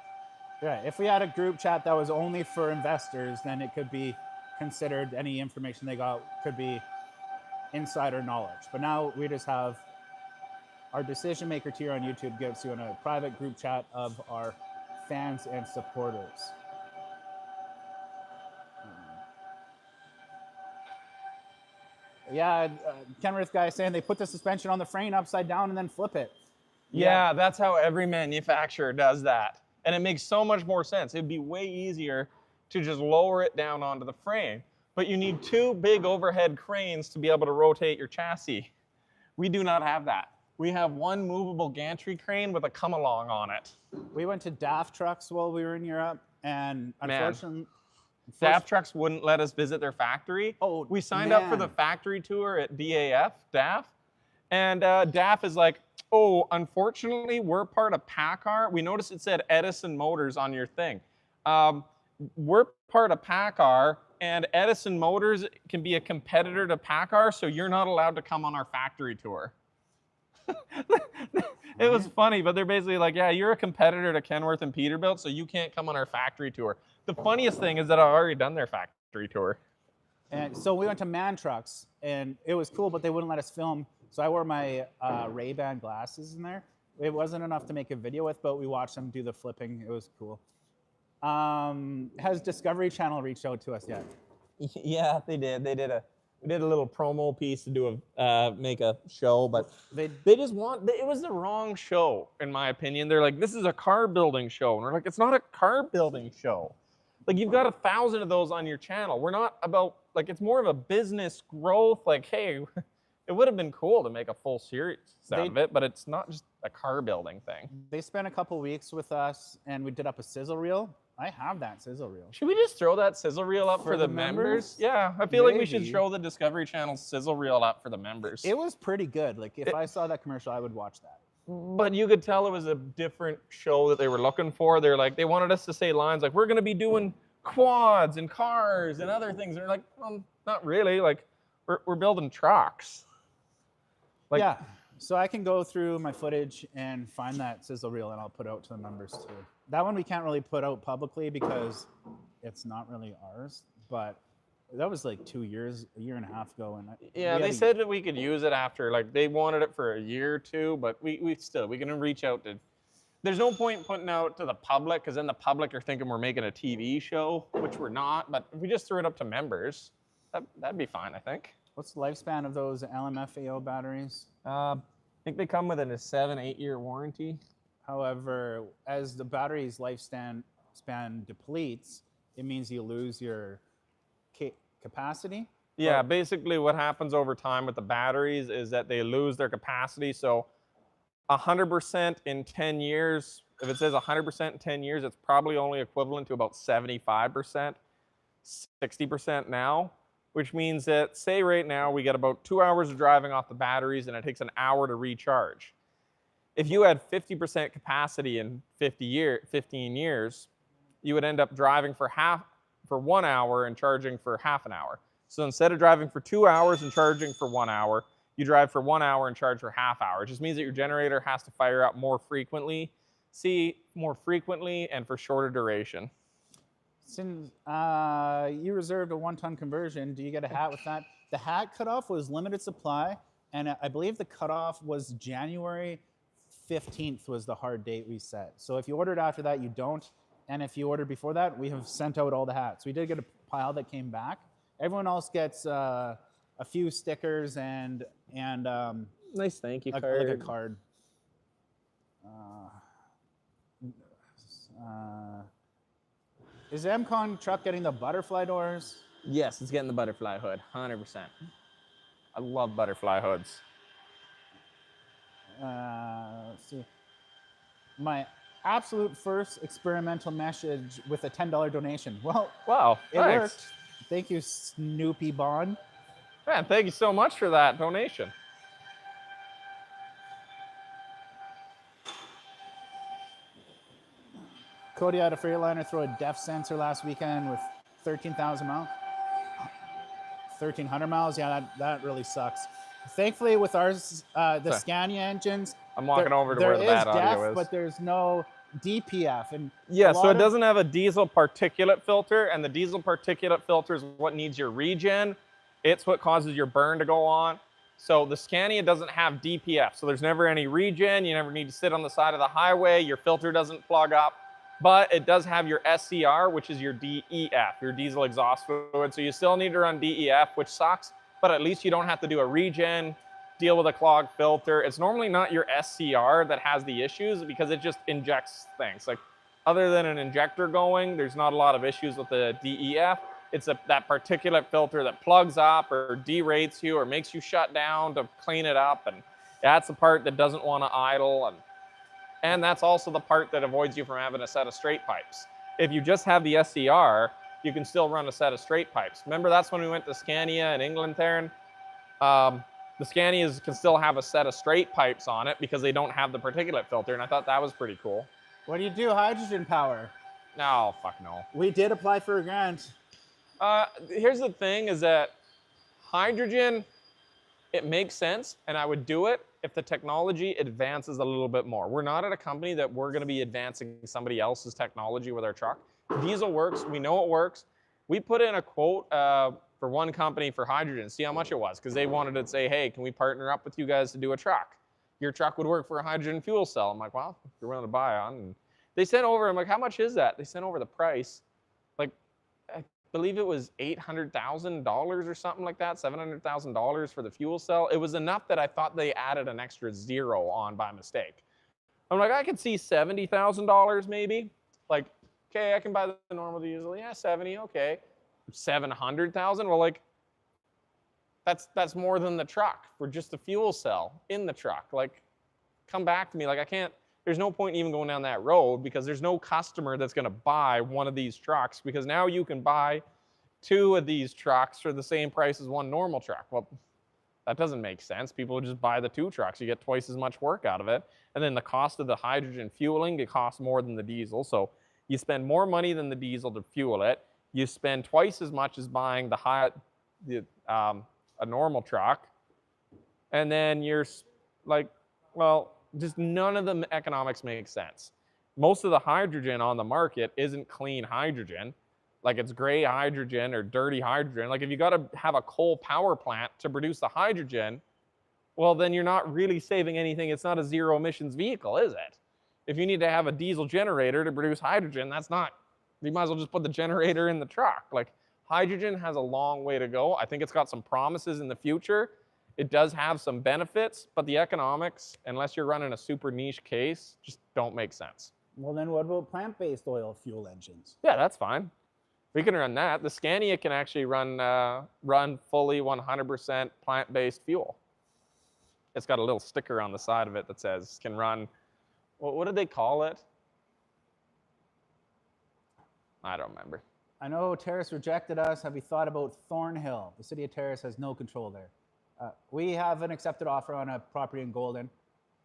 Yeah, if we had a group chat that was only for investors, then it could be considered any information they got could be insider knowledge. But now we just have our decision maker tier on YouTube gives you in a private group chat of our fans and supporters. Yeah, Kenworth guy saying they put the suspension on the frame upside down and then flip it. Yeah, that's how every manufacturer does that. And it makes so much more sense. It'd be way easier to just lower it down onto the frame. But you need 2 big overhead cranes to be able to rotate your chassis. We do not have that. We have 1 movable gantry crane with a come-along on it. We went to DAF Trucks while we were in Europe, and unfortunately... DAF Trucks wouldn't let us visit their factory. Oh, we signed up for the factory tour at DAF, and DAF is like, oh, unfortunately, we're part of PACCAR. We noticed it said Edison Motors on your thing. We're part of PACCAR, and Edison Motors can be a competitor to PACCAR, so you're not allowed to come on our factory tour. It was funny, but they're basically like, yeah, you're a competitor to Kenworth and Peterbilt, so you can't come on our factory tour. The funniest thing is that I've already done their factory tour. And so we went to Man Trucks, and it was cool, but they wouldn't let us film. So I wore my Ray-Ban glasses in there. It wasn't enough to make a video with, but we watched them do the flipping. It was cool. Has Discovery Channel reached out to us yet? Yeah, they did. We did a little promo piece to do make a show, but they just it was the wrong show, in my opinion. They're like, this is a car building show. And we're like, it's not a car building show. Like, you've got 1,000 of those on your channel. We're not about, like, it's more of a business growth. Like, hey, it would have been cool to make a full series out of it, but it's not just a car building thing. They spent a couple weeks with us, and we did up a sizzle reel. I have that sizzle reel. Should we just throw that sizzle reel up for the members? Yeah, I feel like we should show the Discovery Channel sizzle reel up for the members. It was pretty good. Like, if I saw that commercial, I would watch that. But you could tell it was a different show that they were looking for. They're like, they wanted us to say lines like, we're going to be doing quads and cars and other things. They're like, well, not really. Like, we're building trucks. Like, yeah. So I can go through my footage and find that sizzle reel, and I'll put out to the members too. That one we can't really put out publicly because it's not really ours, but that was like 2 years, a year and a half ago. And yeah, they said that we could use it after, like, they wanted it for a year or two, but we can reach out to, there's no point in putting out to the public, because then the public are thinking we're making a TV show, which we're not, but if we just threw it up to members, that'd be fine, I think. What's the lifespan of those LMFAO batteries? I think they come with a 7-8 year warranty. However, as the battery's lifespan depletes, it means you lose your capacity. Yeah, basically what happens over time with the batteries is that they lose their capacity. So 100% in 10 years, if it says 100% in 10 years, it's probably only equivalent to about 75%, 60% now, which means that, say right now, we get about 2 hours of driving off the batteries and it takes an hour to recharge. If you had 50% capacity in 15 years, you would end up driving for 1 hour and charging for half an hour. So instead of driving for 2 hours and charging for 1 hour, you drive for 1 hour and charge for half hour. It just means that your generator has to fire up more frequently, and for shorter duration. Since you reserved a 1-ton conversion, do you get a hat with that? The hat cutoff was limited supply, and I believe the cutoff was January 15th was the hard date we set. So if you ordered after that, you don't. And if you ordered before that, we have sent out all the hats. We did get a pile that came back. Everyone else gets a few stickers and Nice thank you like card. a card. Is the MCon truck getting the butterfly doors? Yes, it's getting the butterfly hood, 100%. I love butterfly hoods. Let's see. My absolute first experimental message with a $10 donation. Well, Wow, it thanks. worked. Thank you, Snoopy Bond. Man, thank you so much for that donation. Cody had a Freightliner throw a depth sensor last weekend with 13,000 miles. 1,300 miles. Yeah, that really sucks. Thankfully, with ours, the Sorry. Scania engines, I'm walking over to there where the bad is audio DEF, is. but there's no DPF. And Yeah, a so lot it of- doesn't have a diesel particulate filter, and the diesel particulate filter is what needs your regen. It's what causes your burn to go on. So the Scania doesn't have DPF, so there's never any regen. You never need to sit on the side of the highway. Your filter doesn't plug up. But it does have your SCR, which is your DEF, your diesel exhaust fluid. So you still need to run DEF, which sucks, but at least you don't have to do a regen, deal with a clogged filter. It's normally not your SCR that has the issues because it just injects things. Like, other than an injector going, there's not a lot of issues with the DEF. It's that particulate filter that plugs up or derates you or makes you shut down to clean it up. And that's the part that doesn't want to idle. And that's also the part that avoids you from having a set of straight pipes. If you just have the SCR, you can still run a set of straight pipes. Remember, that's when we went to Scania in England, Theron? The Scanias can still have a set of straight pipes on it because they don't have the particulate filter, and I thought that was pretty cool. What do you do? Hydrogen power. No, fuck no. We did apply for a grant. Here's the thing is that hydrogen, it makes sense, and I would do it if the technology advances a little bit more. We're not at a company that we're gonna be advancing somebody else's technology with our truck. Diesel works, we know it works. We put in a quote for one company for hydrogen, see how much it was, because they wanted to say, hey, can we partner up with you guys to do a truck? Your truck would work for a hydrogen fuel cell. I'm like, well, if you're willing to buy on. And they sent over, I'm like, how much is that? They sent over the price. Like, I believe it was $800,000 or something like that, $700,000 for the fuel cell. It was enough that I thought they added an extra zero on by mistake. I'm like, I could see $70,000 maybe. Like, okay, I can buy the normal diesel. Yeah, 70, okay. 700,000, well, like, that's more than the truck for just the fuel cell in the truck. Like, come back to me. Like, I can't, there's no point even going down that road because there's no customer that's going to buy one of these trucks because now you can buy 2 of these trucks for the same price as one normal truck. Well, that doesn't make sense. People just buy the 2 trucks. You get twice as much work out of it. And then the cost of the hydrogen fueling, it costs more than the diesel. So you spend more money than the diesel to fuel it. You spend twice as much as buying a normal truck. And then you're like, well, just none of the economics make sense. Most of the hydrogen on the market isn't clean hydrogen. Like, it's gray hydrogen or dirty hydrogen. Like, if you got to have a coal power plant to produce the hydrogen, well, then you're not really saving anything. It's not a zero emissions vehicle, is it? If you need to have a diesel generator to produce hydrogen, that's not, you might as well just put the generator in the truck. Like, hydrogen has a long way to go. I think it's got some promises in the future. It does have some benefits, but the economics, unless you're running a super niche case, just don't make sense. Well, then what about plant-based oil fuel engines? Yeah, that's fine. We can run that. The Scania can actually run fully 100% plant-based fuel. It's got a little sticker on the side of it that says can run, what did they call it? I don't remember. I know Terrace rejected us. Have you thought about Thornhill? The city of Terrace has no control there. We have an accepted offer on a property in Golden.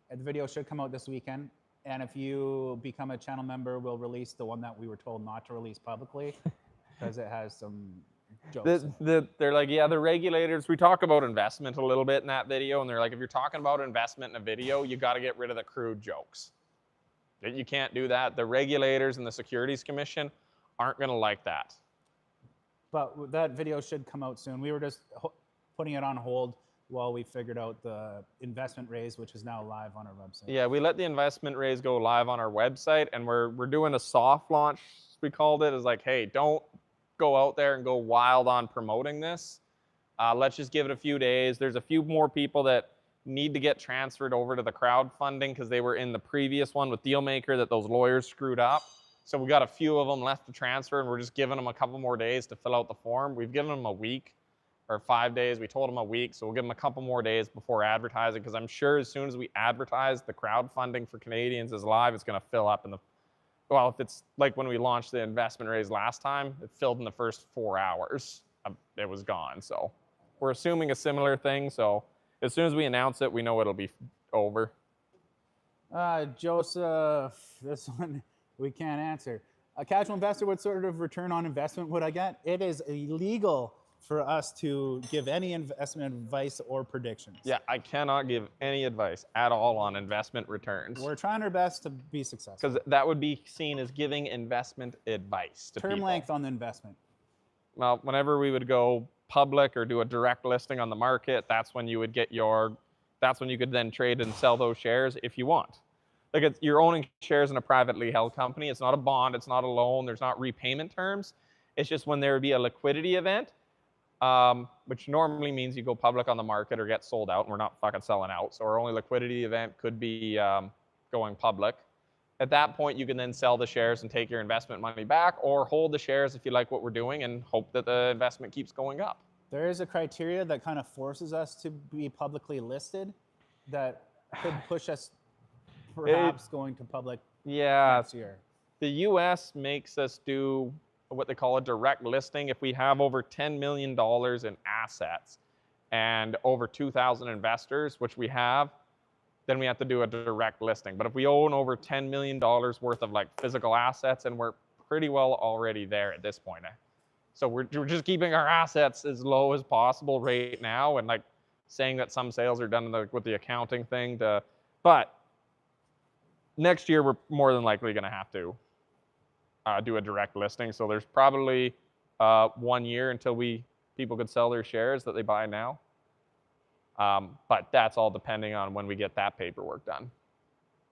The video should come out this weekend. And if you become a channel member, we'll release the one that we were told not to release publicly because it has some jokes. They're like, yeah, the regulators, we talk about investment a little bit in that video, and they're like, if you're talking about investment in a video, you got to get rid of the crude jokes. You can't do that. The regulators and the Securities Commission aren't going to like that. But that video should come out soon. We were just putting it on hold while we figured out the investment raise, which is now live on our website. Yeah, we let the investment raise go live on our website, and we're doing a soft launch, we called it. Is like, hey, don't go out there and go wild on promoting this. Let's just give it a few days. There's a few more people that need to get transferred over to the crowdfunding because they were in the previous one with Dealmaker that those lawyers screwed up. So we got a few of them left to transfer, and we're just giving them a couple more days to fill out the form. We've given them a week or 5 days. We told them a week, so we'll give them a couple more days before advertising, because I'm sure as soon as we advertise the crowdfunding for Canadians is live, it's going to fill up in the, well, if it's like when we launched the investment raise last time, it filled in the first 4 hours. It was gone. So we're assuming a similar thing. So as soon as we announce it, we know it'll be over. Joseph, this one we can't answer. A casual investor, what sort of return on investment would I get? It is illegal for us to give any investment advice or predictions. Yeah, I cannot give any advice at all on investment returns. We're trying our best to be successful. Because that would be seen as giving investment advice to Term people. length on the investment. Well, whenever we would go public or do a direct listing on the market, that's when you would get that's when you could then trade and sell those shares if you want. Like you're owning shares in a privately held company. It's not a bond, it's not a loan, there's not repayment terms. It's just when there would be a liquidity event, which normally means you go public on the market or get sold out, and we're not fucking selling out. So our only liquidity event could be going public. At that point, you can then sell the shares and take your investment money back, or hold the shares if you like what we're doing and hope that the investment keeps going up. There is a criteria that kind of forces us to be publicly listed that could push us perhaps going to public next year. The US makes us do what they call a direct listing. If we have over $10 million in assets and over 2,000 investors, which we have, then we have to do a direct listing. But if we own over $10 million worth of like physical assets, and we're pretty well already there at this point. So we're just keeping our assets as low as possible right now, and like saying that some sales are done with the accounting thing. But next year, we're more than likely going to have to do a direct listing. So there's probably 1 year until people could sell their shares that they buy now. But that's all depending on when we get that paperwork done.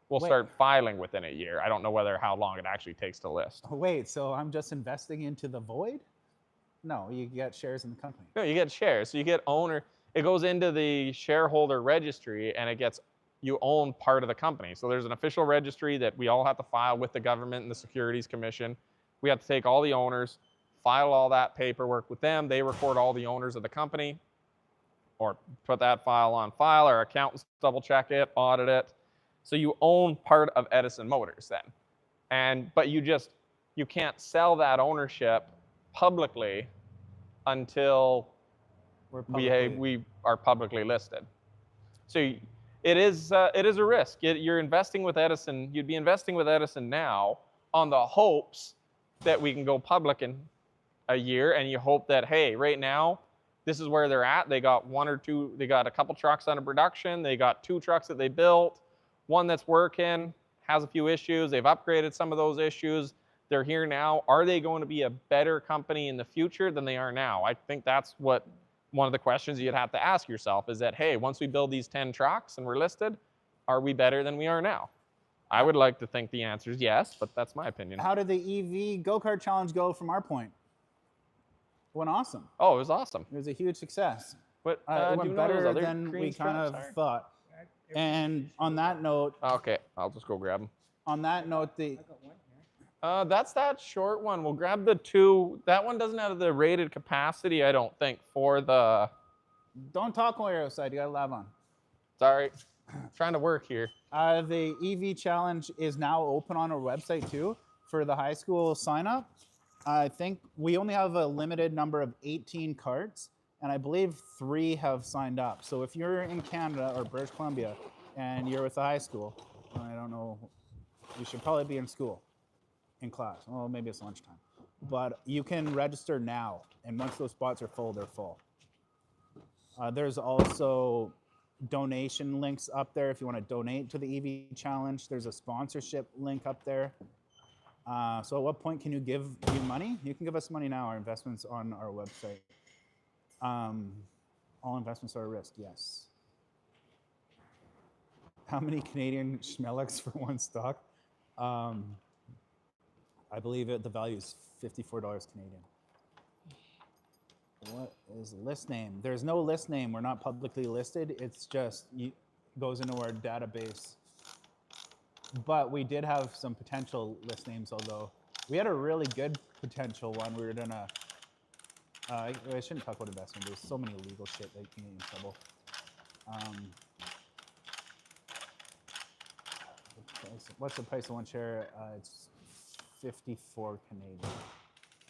We'll start filing within a year. I don't know how long it actually takes to list. Wait, so I'm just investing into the void? No, you get shares in the company. No, you get shares. So you get owner. It goes into the shareholder registry, and you own part of the company. So there's an official registry that we all have to file with the government and the Securities Commission. We have to take all the owners, file all that paperwork with them. They record all the owners of the company, or put that file on file. Our accountants double check it, audit it. So you own part of Edison Motors then. But you can't sell that ownership publicly until we are publicly listed. So it is a risk. You're investing with Edison. You'd be investing with Edison now on the hopes that we can go public in a year, and you hope that, hey, right now, this is where they're at. They got they got a couple trucks under production. They got 2 trucks that they built. One that's working, has a few issues. They've upgraded some of those issues. They're here now. Are they going to be a better company in the future than they are now? I think that's one of the questions you'd have to ask yourself is that, hey, once we build these 10 trucks and we're listed, are we better than we are now? I would like to think the answer is yes, but that's my opinion. How did the EV go-kart challenge go from our point? It went awesome. Oh, it was awesome. It was a huge success. But It went better than we kind of thought. And on that note, okay, I'll just go grab them. On that note, That's that short one. We'll grab the 2. That one doesn't have the rated capacity, I don't think, for the... Don't talk while you're outside. You got a lab on. Sorry. Trying to work here. The EV challenge is now open on our website too for the high school sign up. I think we only have a limited number of 18 carts, and I believe 3 have signed up. So if you're in Canada or British Columbia and you're with the high school, I don't know, you should probably be in school, in class. Well, maybe it's lunchtime. But you can register now, and once those spots are full, they're full. There's also donation links up there if you want to donate to the EV challenge. There's a sponsorship link up there. So at what point can you give you money? You can give us money now. Our investment's on our website. All investments are a risk. Yes. How many Canadian Schmellex for one stock? I believe the value is $54 Canadian. What is the list name? There's no list name. We're not publicly listed. It's just goes into our database. But we did have some potential list names, although we had a really good potential one. We were gonna. I shouldn't talk about investment. There's so many illegal shit that can get you in trouble. What's the price of one share? It's 54 Canadian.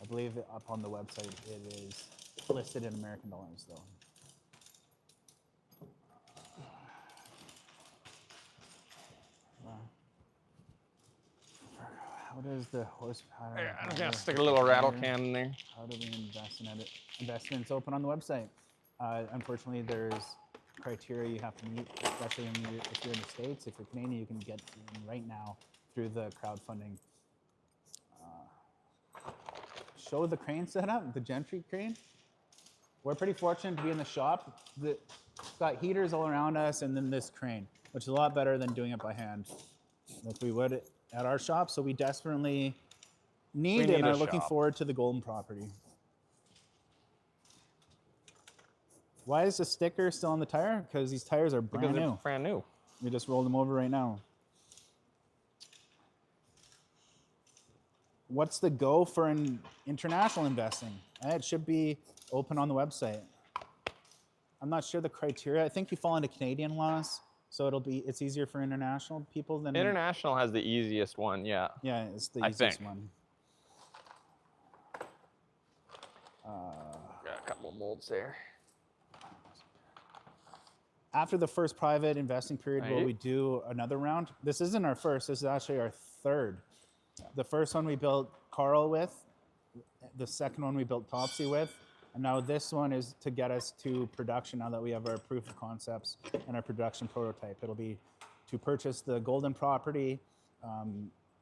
I believe up on the website it is listed in American dollars, though. How does the horsepower? I'm gonna stick a little rattle can in there. How do we invest in it? Investments open on the website. Unfortunately, there's criteria you have to meet, especially if you're in the States. If you're Canadian, you can get in right now through the crowdfunding. Show the crane setup, the Gentry crane. We're pretty fortunate to be in the shop. It's got heaters all around us, and then this crane, which is a lot better than doing it by hand, like we would at our shop. So we desperately need and a are looking shop. forward to the Golden property. Why is the sticker still on the tire? Because these tires are brand Because new. it's brand new. We just rolled them over right now. What's the go for an international investing? It should be open on the website. I'm not sure the criteria. I think you fall into Canadian laws, so it's easier for international people than International has the easiest one, yeah. Yeah, it's the I easiest think. one. Got a couple of molds there. After the first private investing period, will Right. we do another round? This isn't our first. This is actually our third. The first one we built Carl with. The second one we built Topsy with. And now this one is to get us to production now that we have our proof of concepts and our production prototype. It'll be to purchase the Golden property,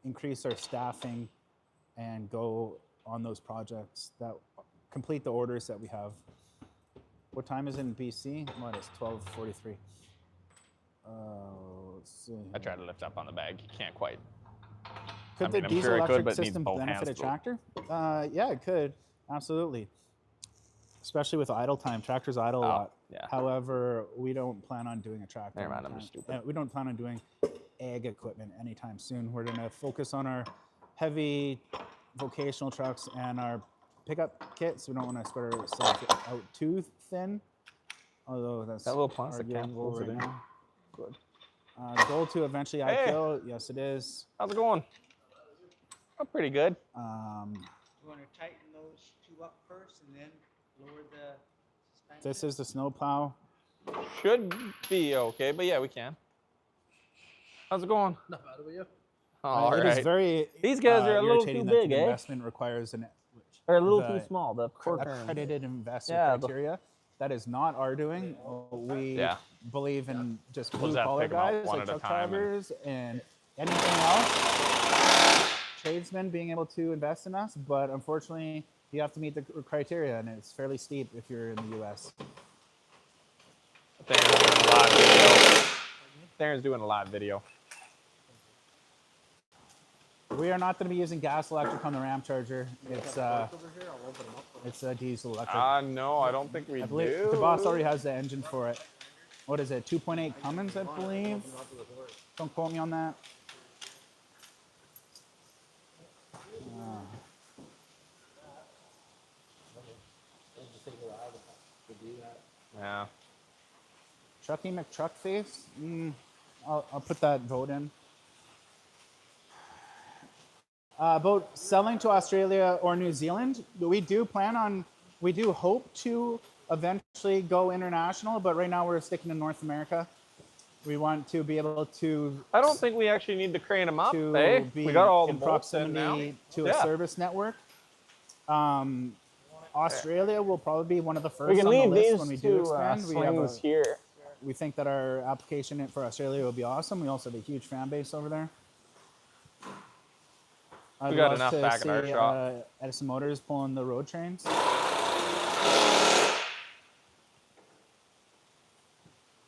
increase our staffing, and go on those projects that complete the orders that we have. What time is it in BC? What is 12:43? Let's see. I tried to lift up on the bag. You can't quite. Could I the mean, I'm diesel sure it could, electric but it needs system both benefit a hands to- tractor? Yeah, it could. Absolutely. Especially with idle time. Tractors idle a lot. yeah. However, we don't plan on doing a tractor. Never mind, anytime- I'm just stupid. we don't plan on doing ag equipment anytime soon. We're going to focus on our heavy vocational trucks and our pickup kits. We don't want to spread ourselves out too thin. Although that's That little plastic cap arguable holds it right in. now. Good. Goal to eventually Hey. IPO. Yes, it is. How's it going? Oh, pretty good. You want to tighten those two up first and then lower the suspension? This is the snowplow. Should be okay, but yeah, we can. How's it going? Not bad with you. Oh, all It right. is very These guys are a little irritating too that big, the eh? investment requires an They're a little the too small. The cork arms. accredited investor Yeah, the- criteria. That is not our doing. We Yeah. believe in just We'll blue just have to collar pick 'em up guys one like at a truck time and- drivers and anything else. Tradesmen being able to invest in us, but unfortunately, you have to meet the criteria, and it's fairly steep if you're in the U.S. Darren's doing a live video. Darren's doing a live video. We are not going to be using gas electric on the Ram Charger. It's Over here, I'll open them up. it's a diesel electric. No, I don't think we I believe do. the boss already has the engine for it. What is it? 2.8 Cummins, I believe. Don't quote me on that. Yeah. Trucky McTruckface. I'll put that vote in. About selling to Australia or New Zealand, we do hope to eventually go international, but right now we're sticking to North America. We want to be able to I don't think we actually need to crane them up, to eh? be We got all the in bolts in now. proximity to a Yeah. service network. Australia will probably be one of the first We can on the leave list these when we do two expand. slings here. We think that our application for Australia will be awesome. We also have a huge fan base over there. I'd got love enough to back at our see, shop. Edison Motors pulling the road trains.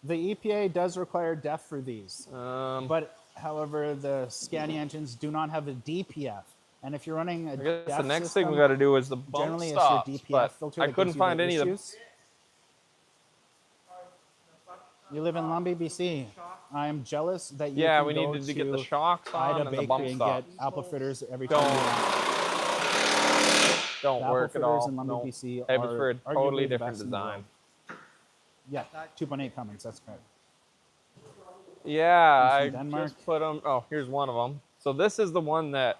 The EPA does require DEF for these, Um, but however, the Scania engines do not have a DPF. And if you're running a I guess DEF the next system, thing we got to do is the bump generally stops, it's your DPF but filter I that couldn't gives you find the any of them. issues. You live in Lumby, BC. I am jealous that you Yeah, can we go needed to get the to shocks on Ida and the Bakery bump and stops. get apple fritters every Don't- time you want. Don't The apple work at fritters all. in Lumby, No. BC It was are for a arguably totally the different best in the design. world. Yeah, 2.8 Cummins, that's correct. Yeah, One's I from Denmark. just put them. Oh, here's one of them. So this is the one that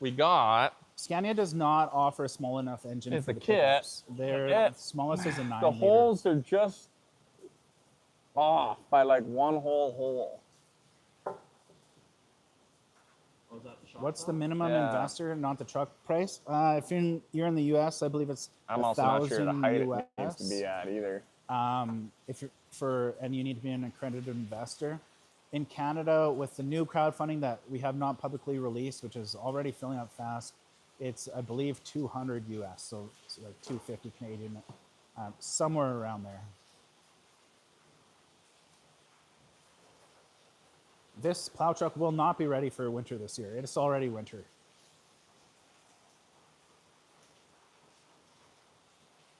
we got. Scania does not offer a small enough engine It's for a the kit. pickups. Their It- smallest is a 9 The liter. holes are just off by like one whole hole. What's the minimum Yeah. investor, not the truck price? If you're in the US, I believe it's I'm also not sure the 1,000 height US. it needs to be at either. If you're and you need to be an accredited investor. In Canada, with the new crowdfunding that we have not publicly released, which is already filling up fast, it's I believe 200 US, so it's like 250 Canadian, somewhere around there. This plow truck will not be ready for winter this year. It is already winter.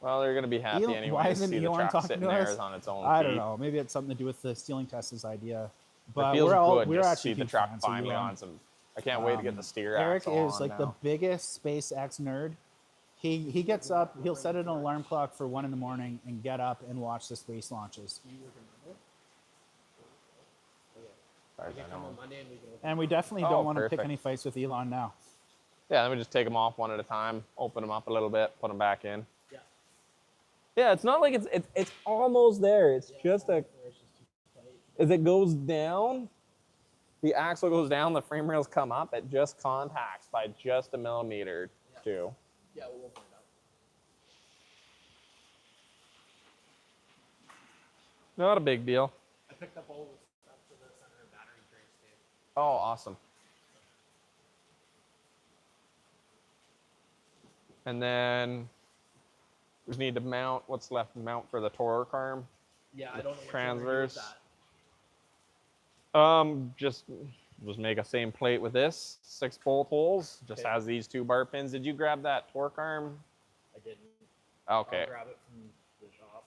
Well, they're gonna be happy Elon- anyway why to isn't see the Elon truck talking sitting to there us? is on its own I don't feet. know. Maybe it's something to do with the Stealing Test's idea. It But feels we're good we're just to actually see the huge truck fans of finally Elon. on some. I can't wait to get the steer Eric axle is on like the now. biggest SpaceX nerd. He gets up, he'll set an alarm clock for 1 a.m. and get up and watch the space launches. As far as I know. And we definitely Oh, don't want to pick perfect. any fights with Elon now. Yeah, then we just take them off one at a time, open them up a little bit, put them back in. Yeah, it's not like it's almost there. It's just a as it goes down, the axle goes down, the frame rails come up. It just contacts by just a millimeter or two. Yeah, we'll find out. Not a big deal. I picked up all the stuff for the center battery trays, Dave. Oh, awesome. And then we just need to mount what's left to mount for the torque arm. Yeah, I don't know what Transverse. That. Just make a same plate with this, 6 bolt holes. Just Okay. has these 2 bar pins. Did you grab that torque arm? I didn't. Okay. I'll grab it from the shop.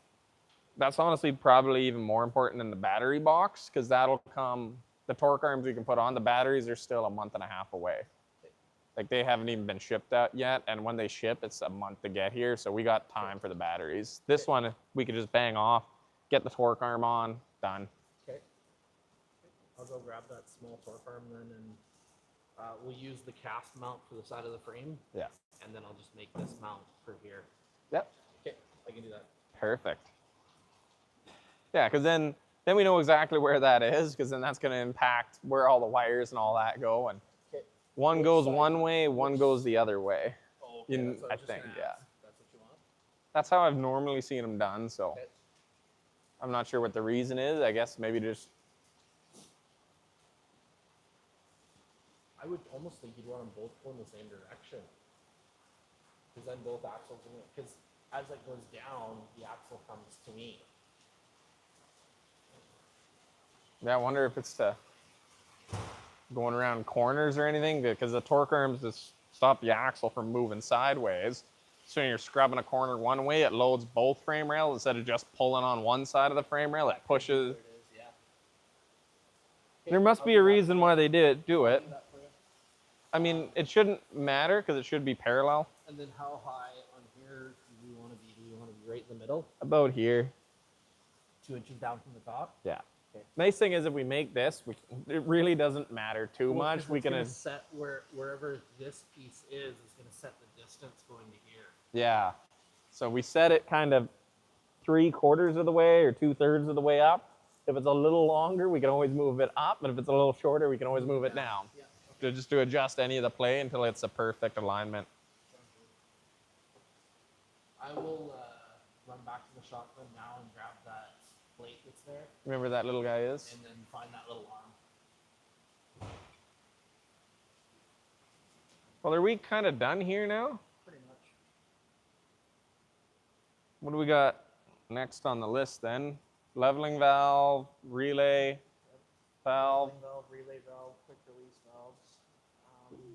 That's honestly probably even more important than the battery box because that'll come. The torque arms we can put on, the batteries are still a month and a half away. Like they haven't even been shipped out yet, and when they ship, it's a month to get here. So we got time for the batteries. This one we could just bang off, get the torque arm on, done. Okay. I'll go grab that small torque arm then, and we'll use the cast mount for the side of the frame, Yeah. and then I'll just make this mount for here. Yep. Okay, I can do that. Perfect. Yeah, because then we know exactly where that is, because then that's going to impact where all the wires and all that go, and Okay. one Which goes side? one way, one goes the other way. Oh, You- that's what I was just think, gonna yeah. ask. That's what you want? That's how I've normally seen them done, so Okay. I'm not sure what the reason is. I guess maybe just I would almost think you'd want them both go in the same direction. Because then both axles, because as it goes down, the axle comes to me. yeah, I wonder if it's to going around corners or anything, because the torque arms just stop the axle from moving sideways. So when you're scrubbing a corner one way, it loads both frame rails instead of just pulling on one side of the frame rail. It pushes. There it is, yeah. There must be a reason why they did do it. I mean, it shouldn't matter because it should be parallel. And then how high on here do we want to be? Do we want to be right in the middle? About here. 2 inches down from the top? Yeah. Okay. Nice thing is if we make this, it really doesn't matter too Well, much. 'cause We it's can, gonna set wherever this piece is going to set the distance going to here. yeah. So we set it kind of 3/4 of the way or 2/3 of the way up. If it's a little longer, we can always move it up. And if it's a little shorter, we can always move it down. Yeah. Just to adjust any of the play until it's a perfect alignment. I will run back to the shop then now and grab that plate that's there, Remember that little guy is? and then find that little arm. Well, are we kind of done here now? Pretty much. What do we got next on the list then? leveling valve, relay valve. Valve, relay valve, quick release valves.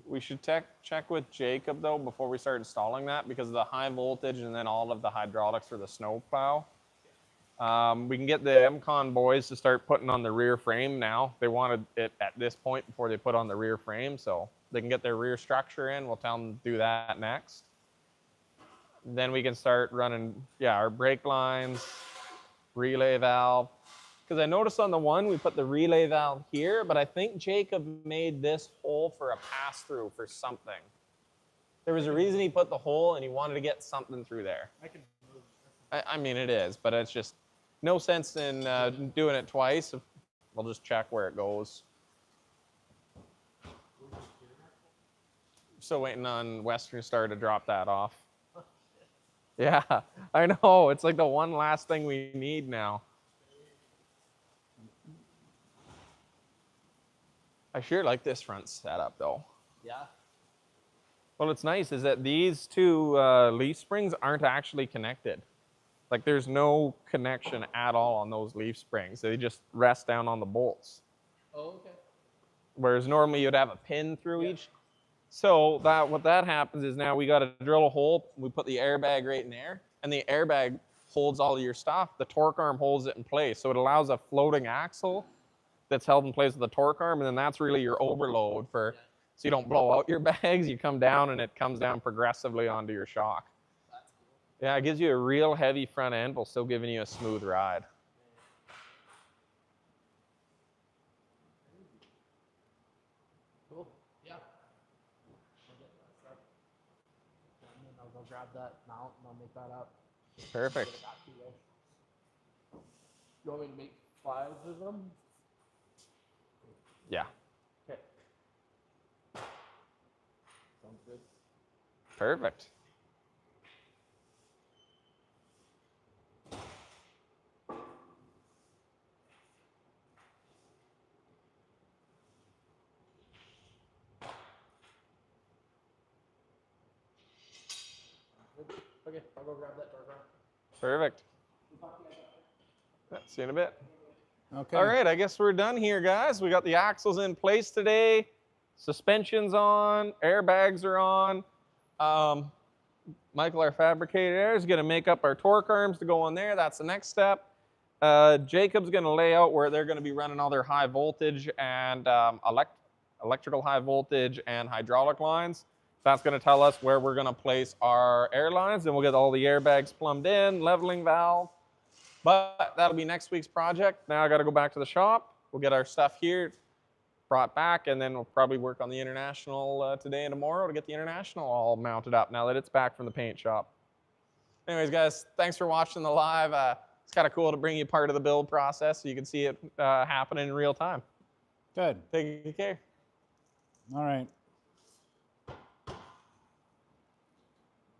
We should check with Jacob though before we start installing that because of the high voltage and then all of the hydraulics for the snowplow. We can get the MCON boys to start putting on the rear frame now. They wanted it at this point before they put on the rear frame, so they can get their rear structure in. We'll tell them to do that next. Then we can start running, our brake lines, relay valve. Because I noticed on the one, we put the relay valve here, but I think Jacob made this hole for a pass-through for something. There was a reason he put the hole, and he wanted to get something through there. I can move. I mean, it is, but it's just no sense in doing it twice. We'll just check where it goes. Still waiting on Western Star to drop that off. Yeah, I know. It's like the one last thing we need now. I sure like this front setup, though. Yeah. Well, what's nice is that these two leaf springs aren't actually connected. Like, there's no connection at all on those leaf springs. They just rest down on the bolts. Oh, okay. Whereas normally you'd have a pin through each. So what that happens is now we got to drill a hole. We put the airbag right in there, and the airbag holds all of your stuff. The torque arm holds it in place. So it allows a floating axle that's held in place with the torque arm, and then that's really your overload so you don't blow out your bags. You come down, and it comes down progressively onto your shock. That's cool. Yeah, it gives you a real heavy front end while still giving you a smooth ride. Cool. Yeah. I'll get that stuff. And then I'll go grab that mount and I'll make that up. Perfect. Get it back to you guys. You want me to make 5 of them? Yeah, Okay. Sounds good. perfect. Okay, I'll go grab that torque arm. Perfect. See you in a bit. Okay. All right, I guess we're done here, guys. We got the axles in place today. Suspension's on. Airbags are on. Michael, our fabricator there, is going to make up our torque arms to go on there. That's the next step. Jacob's going to lay out where they're going to be running all their high voltage and electrical high voltage and hydraulic lines. That's going to tell us where we're going to place our air lines. Then we'll get all the airbags plumbed in, leveling valve. But that'll be next week's project. Now I got to go back to the shop. We'll get our stuff here brought back, and then we'll probably work on the International today and tomorrow to get the International all mounted up now that it's back from the paint shop. Anyways, guys, thanks for watching the live. It's kind of cool to bring you part of the build process so you can see it happen in real time. Good. Take care. All right.